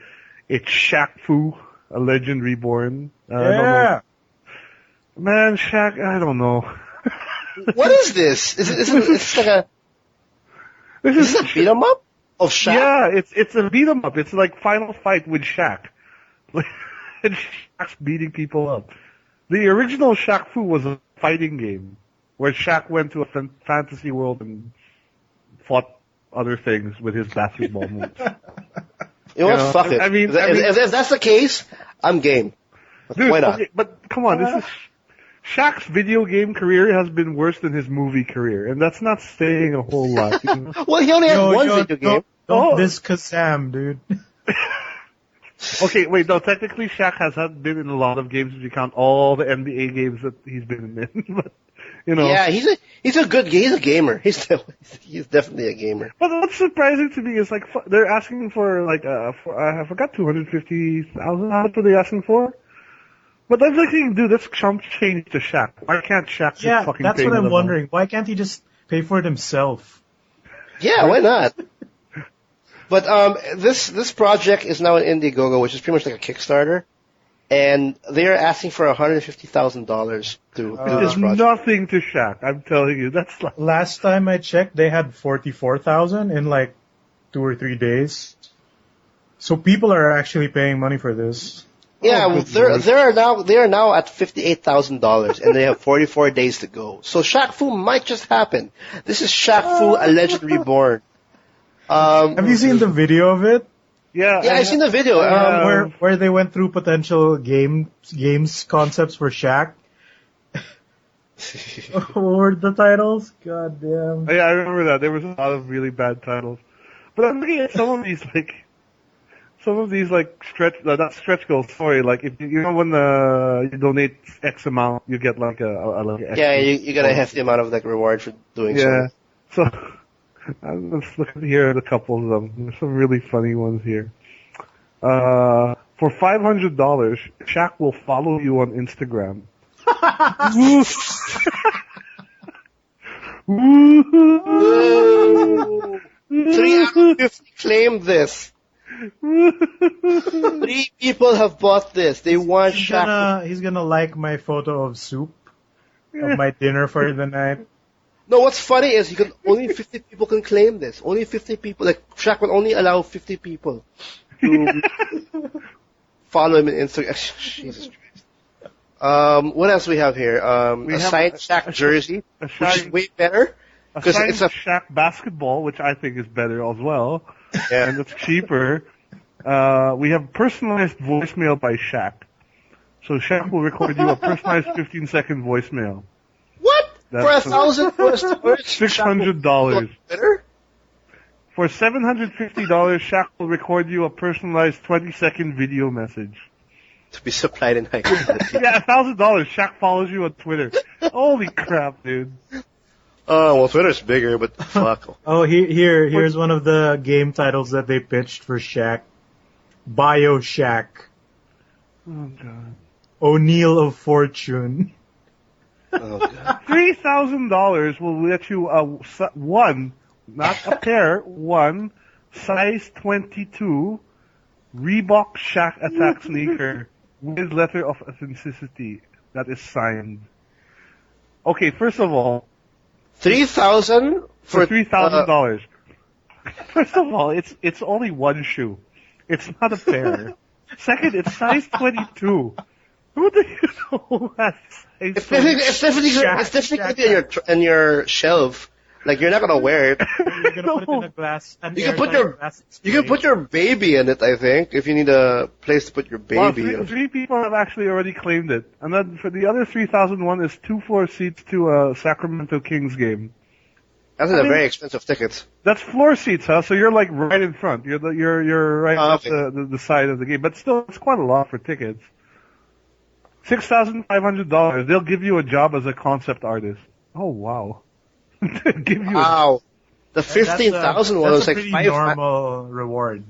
It's shaq-fu-a-legend-reborn. I don't know. Man, Shaq, I don't know. What is this? Is it like a... Is this a beat 'em up of Shaq? Yeah, it's a beat 'em up. It's like Final Fight with Shaq. And Shaq's beating people up. The original Shaq-Fu was a fighting game where Shaq went to a fantasy world and fought other things with his basketball moves. You know what? Fuck it. I mean, if that's the case, I'm game. dude, Why not? okay, but come on, this is Shaq's video game career has been worse than his movie career, and that's not saying a whole lot. You know? Well, he only had one video game. Don't diss Kazam, dude. Okay, wait, no, technically Shaq has been in a lot of games if you count all the NBA games that he's been in, but, you know. Yeah, he's a gamer. He's definitely a gamer. But what's surprising to me is, like, they're asking for, like, I forgot 250,000, how much are they asking for? But I'm thinking, dude, that's chump change to Shaq. Why can't Shaq just Yeah, fucking that's pay what I'm them wondering. Why can't he just pay for it himself? Yeah, why not? But this project is now in Indiegogo, which is pretty much like a Kickstarter, and they're asking for $150,000 to do this It's project. nothing to Shaq, I'm telling you. That's like, Last time I checked, they had 44,000 in like 2 or 3 days. So people are actually paying money for this. Yeah, Oh, well, good lord. they are now at $58,000, and they have 44 days to go. So Shaq-Fu might just happen. This is shaq-fu-a-legend-reborn. Have you seen the video of it? yeah, Yeah, I've seen the video. Where they went through potential games concepts for Shaq? What were the titles? God damn. Yeah, I remember that. There was a lot of really bad titles. But I'm looking at some of these not stretch goals, sorry, like, if you know when you donate X amount, you get like a Yeah, you get a hefty amount of like reward for doing yeah. so. So, let's look here at a couple of them. There's some really funny ones here. For $500, Shaq will follow you on Instagram. Ooh. 3 out of 50 claimed this. 3 people have bought this. They want Shaq. He's gonna like my photo of soup of my dinner for the night. No, what's funny is only 50 people can claim this. Only 50 people. Like Shaq will only allow 50 people to follow him on Instagram. Jesus Christ. What else we have here? We a have signed Shaq jersey, which is way better. Because It's a Shaq basketball, which I think is better as well, yeah. and it's cheaper. We have personalized voicemail by Shaq. So Shaq will record you a personalized 15-second voicemail. What? That's For $1,000 $600. Better? For $750, Shaq will record you a personalized 20-second video message. To be supplied in high quality. Yeah, $1,000. Shaq follows you on Twitter. Holy crap, dude. Oh, well, Twitter's bigger, but fuck. Oh, here's one of the game titles that they pitched for Shaq. BioShack. Oh god. O'Neill of Fortune. Oh, God. $3,000 will let you one, not a pair, one size 22 Reebok Shaq Attack sneaker with letter of authenticity that is signed. Okay, first of all, $3,000 for $3,000. First of all, it's only one shoe. It's not a pair. Second, it's size 22. Who do you know who has size It's 22? definitely going to be in your shelf. Like, you're not going to wear it. You're gonna put it in a glass. You can put your baby in it, I think, if you need a place to put your baby. Well, three people have actually already claimed it. And then for the other 3,001 is 2 floor seats to a Sacramento Kings game. That's a very expensive ticket. That's floor seats, huh? So you're like right in front. You're right okay. at the side of the game. But still, it's quite a lot for tickets. $6,500. They'll give you a job as a concept artist. Oh wow! Give you Wow. The 15,000 one was like pretty five. normal reward.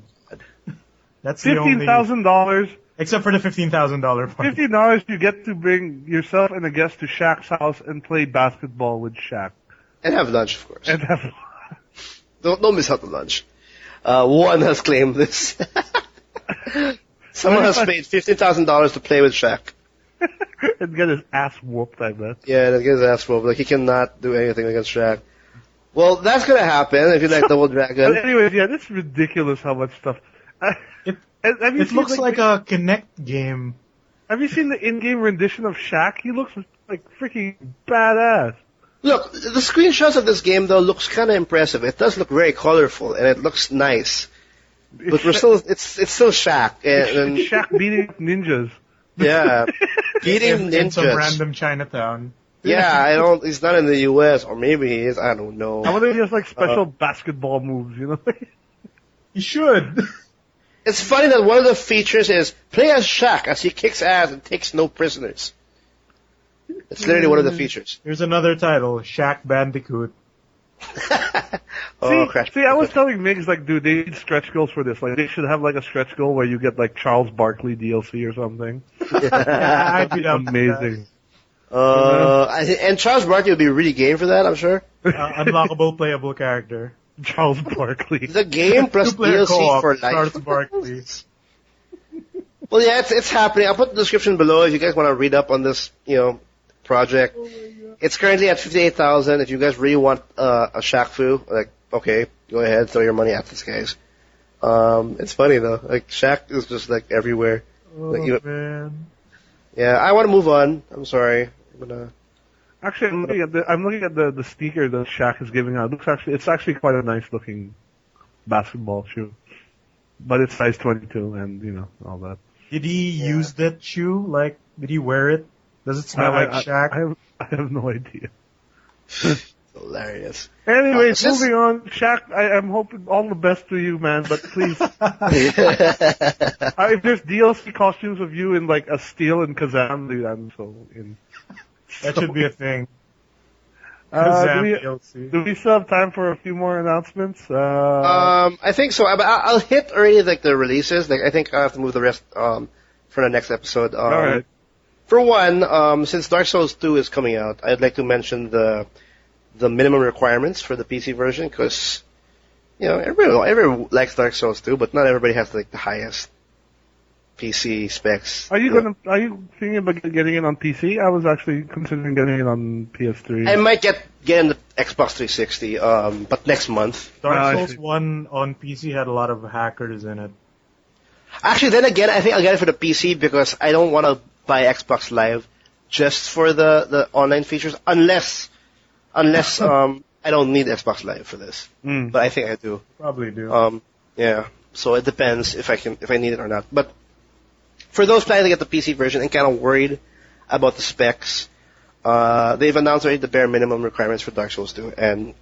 That's the only. $15,000. Except for the $15,000 part. $15 you get to bring yourself and a guest to Shaq's house and play basketball with Shaq. And have lunch, of course. And have Don't miss out the lunch. One has claimed this. Someone has paid $15,000 to play with Shaq. and get his ass whooped, I bet. Yeah, and get his ass whooped. Like, he cannot do anything against Shaq. Well, that's gonna happen if you like Double Dragon. But anyways, yeah, it's ridiculous how much stuff. It looks like a Kinect game. Have you seen the in-game rendition of Shaq? He looks like freaking badass. Look, the screenshots of this game, though, looks kind of impressive. It does look very colorful, and it looks nice. But it's still Shaq. And it's Shaq beating ninjas. Yeah. Beating ninjas. In some random Chinatown. Yeah, he's not in the US, or maybe he is, I don't know. I wonder if he has like special basketball moves, you know? He should. It's funny that one of the features is play as Shaq as he kicks ass and takes no prisoners. It's literally one of the features. Here's another title, Shaq Bandicoot. See, I was telling Migs, like, dude, they need stretch goals for this. Like, they should have like a stretch goal where you get like Charles Barkley DLC or something. Yeah, I'd be down for amazing. And Charles Barkley would be really game for that, I'm sure. Unlockable playable character. Charles Barkley. The game plus Two-player DLC co-op, for life. Charles Barkley. Well, yeah, it's happening. I'll put the description below if you guys want to read up on this, project. It's currently at 58,000. If you guys really want a shaq-fu, like, okay, go ahead, throw your money at this, guys. It's funny though. Like, Shaq is just like everywhere. Oh, man. Yeah, I want to move on. I'm sorry. Actually, I'm looking at the sneaker that Shaq is giving out. It's actually quite a nice looking basketball shoe, but it's size 22 and all that. Did he use that shoe? Like, did he wear it? Does it smell like Shaq? I have no idea. Hilarious. Anyways, moving on. Shaq, I'm hoping all the best to you, man, but please. If there's DLC costumes of you in like a steel and Kazam, dude, I'm so in. That should be a thing. Do we still have time for a few more announcements? I think so. I'll hit already like the releases. Like, I think I have to move the rest for the next episode. All right. For one, since Dark Souls 2 is coming out, I'd like to mention the minimum requirements for the PC version, because everybody likes Dark Souls 2, but not everybody has like the highest PC specs. Are you thinking about getting it on PC? I was actually considering getting it on PS3. I might get in the Xbox 360, but next month. Dark Souls 1 on PC had a lot of hackers in it. Actually, then again, I think I'll get it for the PC because I don't want to buy Xbox Live just for the online features, unless I don't need Xbox Live for this. But I think I do. Probably do. Yeah. So it depends if I need it or not. But for those planning to get the PC version and kind of worried about the specs, they've announced already the bare minimum requirements for Dark Souls 2, and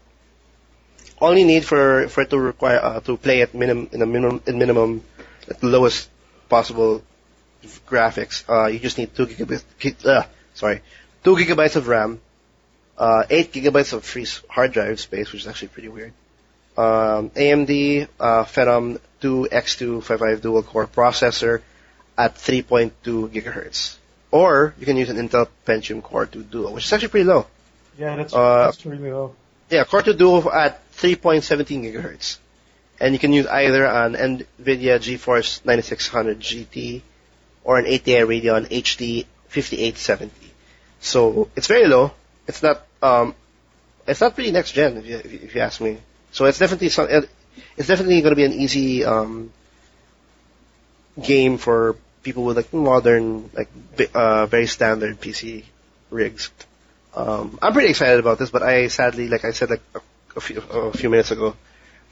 all you need for it to require to play at minimum at the lowest possible graphics, you just need 2 gigabytes of RAM, 8 gigabytes of free hard drive space, which is actually pretty weird. AMD Phenom 2X255 dual core processor at 3.2 gigahertz, or you can use an Intel Pentium Core 2 Duo, which is actually pretty low. Yeah, that's really low. Yeah, Core 2 Duo at 3.17 gigahertz. And you can use either an NVIDIA GeForce 9600 GT or an ATI Radeon HD 5870. So it's very low. It's not really next gen if you ask me. So it's definitely going to be an easy game for people with like modern, like very standard PC rigs. I'm pretty excited about this, but I sadly, like I said like a few minutes ago,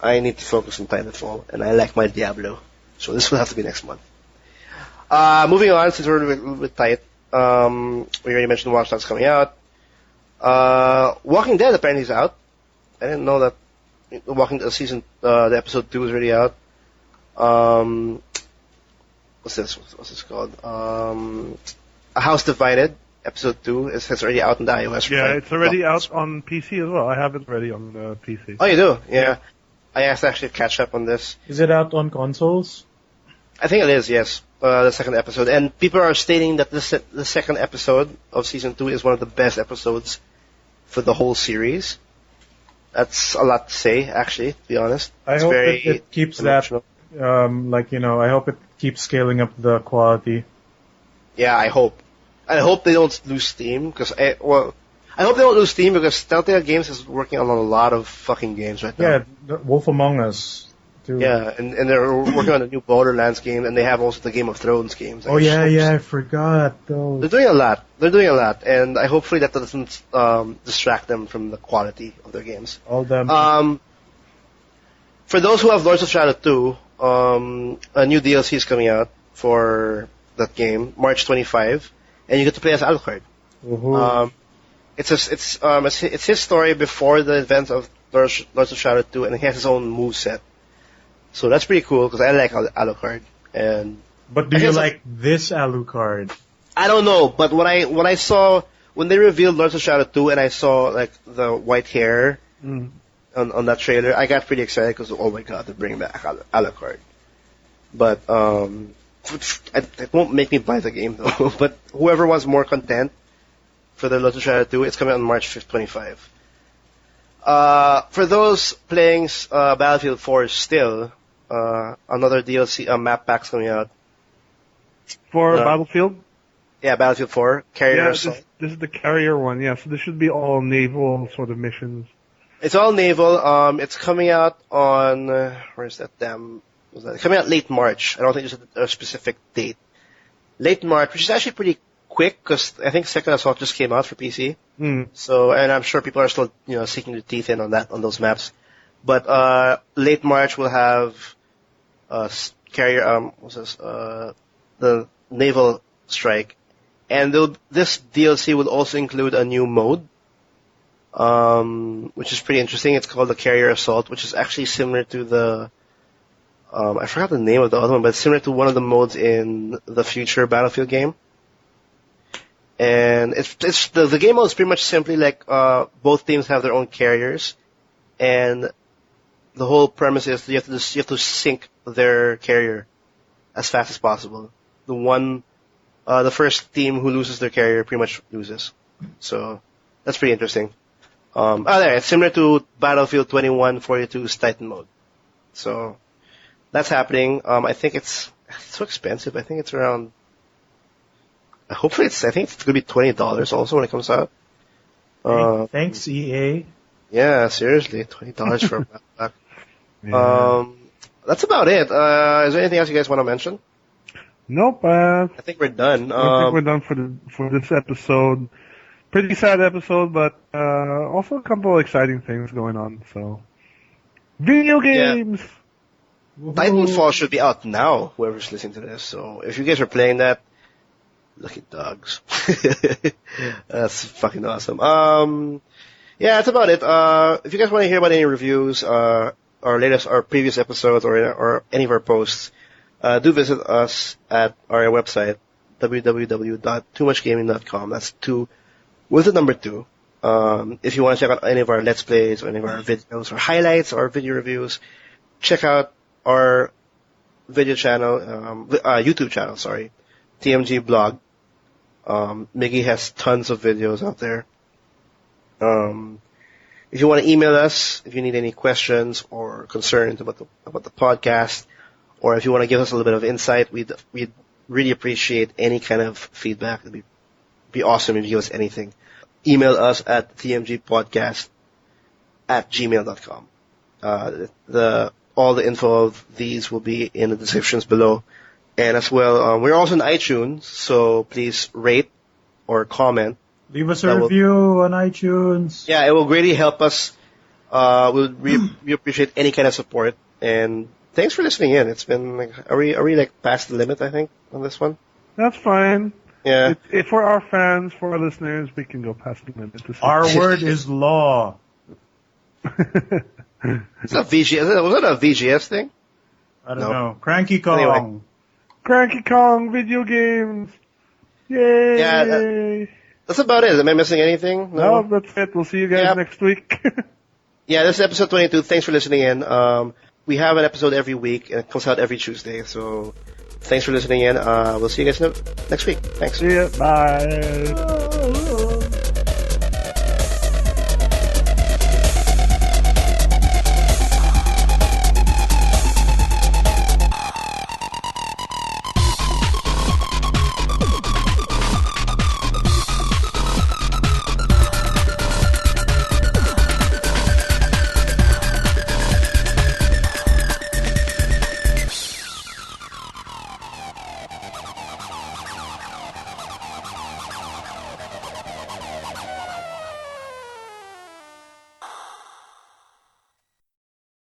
I need to focus on Titanfall, and I like my Diablo, so this will have to be next month. Moving on, since we're a little bit tight, we already mentioned Watch Dogs coming out. Walking Dead apparently is out. I didn't know that Walking Dead the episode 2 is already out. What's this called? A House Divided, episode 2 is already out on the iOS. Yeah, it's already out on PC as well. I have it ready on PC. Oh, you do? Yeah. I have to actually catch up on this. Is it out on consoles? I think it is, yes. The second episode. And people are stating that the second episode of season 2 is one of the best episodes for the whole series. That's a lot to say, actually, to be honest. I hope it keeps emotional. That, I hope it keeps scaling up the quality. Yeah, I hope. I hope they don't lose steam I hope they don't lose steam because Telltale Games is working on a lot of fucking games right now. Yeah, Wolf Among Us. Too. Yeah, and they're working on a new Borderlands game, and they have also the Game of Thrones games. Oh yeah, I forgot those. They're doing a lot. And hopefully that doesn't distract them from the quality of their games. All them. For those who have Lords of Shadow 2, a new DLC is coming out for that game, March 25, and you get to play as Alucard. It's his story before the events of Lords of Shadow 2, and he has his own moveset. So that's pretty cool because I like Alucard. But do you like this Alucard? I don't know, but when I saw when they revealed Lords of Shadow 2 and I saw like the white hair on that trailer, I got pretty excited because oh my god, they're bringing back Alucard. But it won't make me buy the game though. But whoever wants more content for the Lords of Shadow 2, it's coming out on March 5th, 25. For those playing Battlefield 4 still, another DLC map pack's coming out. For Battlefield? Yeah, Battlefield 4. Carrier Assault. This is the carrier one, yeah. So this should be all naval sort of missions. It's all naval. It's coming out on, where's that damn, was that? It's coming out late March. I don't think there's a specific date. Late March, which is actually pretty quick because I think Second Assault just came out for PC. So, and I'm sure people are still, sinking their teeth in on those maps. But, late March we'll have, carrier, the naval strike. And this DLC will also include a new mode, which is pretty interesting. It's called the Carrier Assault, which is actually similar to the, I forgot the name of the other one, but it's similar to one of the modes in the future Battlefield game. And the game mode is pretty much simply like, both teams have their own carriers, and the whole premise is you have to sink their carrier as fast as possible. The first team who loses their carrier pretty much loses. So, that's pretty interesting. It's similar to Battlefield 2142's Titan mode. So, that's happening. I think it's so expensive. I think it's around, I think it's going to be $20 also when it comes out. Thanks, EA. Yeah, seriously, $20 for a backpack. Yeah. That's about it. Is there anything else you guys want to mention? Nope. I think we're done. I think we're done for this episode. Pretty sad episode, but also a couple of exciting things going on. So, video games. Yeah. Titanfall should be out now. Whoever's listening to this. So if you guys are playing that, lucky dogs. That's fucking awesome. Yeah, that's about it. If you guys want to hear about any reviews, our previous episodes, or any of our posts, do visit us at our website, www.toomuchgaming.com. That's 2 with the number 2. If you want to check out any of our Let's Plays or any of our videos or highlights or video reviews, check out our video channel, YouTube channel, sorry, TMG blog. Miggy has tons of videos out there. If you want to email us, if you need any questions or concerns about the podcast, or if you want to give us a little bit of insight, we'd really appreciate any kind of feedback. It'd be awesome if you give us anything. Email us at tmgpodcast@gmail.com. All the info of these will be in the descriptions below. And as well, we're also on iTunes, so please rate or comment. Leave us a review on iTunes. Yeah, it will greatly help us. We appreciate any kind of support. And thanks for listening in. It's been are we past the limit, I think, on this one? That's fine. Yeah. For our fans, for our listeners, we can go past the limit. Our word is law. Is that VGS? Was that a VGS thing? I don't know. Cranky Kong. Anyway. Cranky Kong video games. Yay! Yeah, that's about it. Am I missing anything? No, that's it. We'll see you guys next week. Yeah, this is episode 22. Thanks for listening in. We have an episode every week, and it comes out every Tuesday. So, thanks for listening in. We'll see you guys next week. Thanks. See ya. Bye.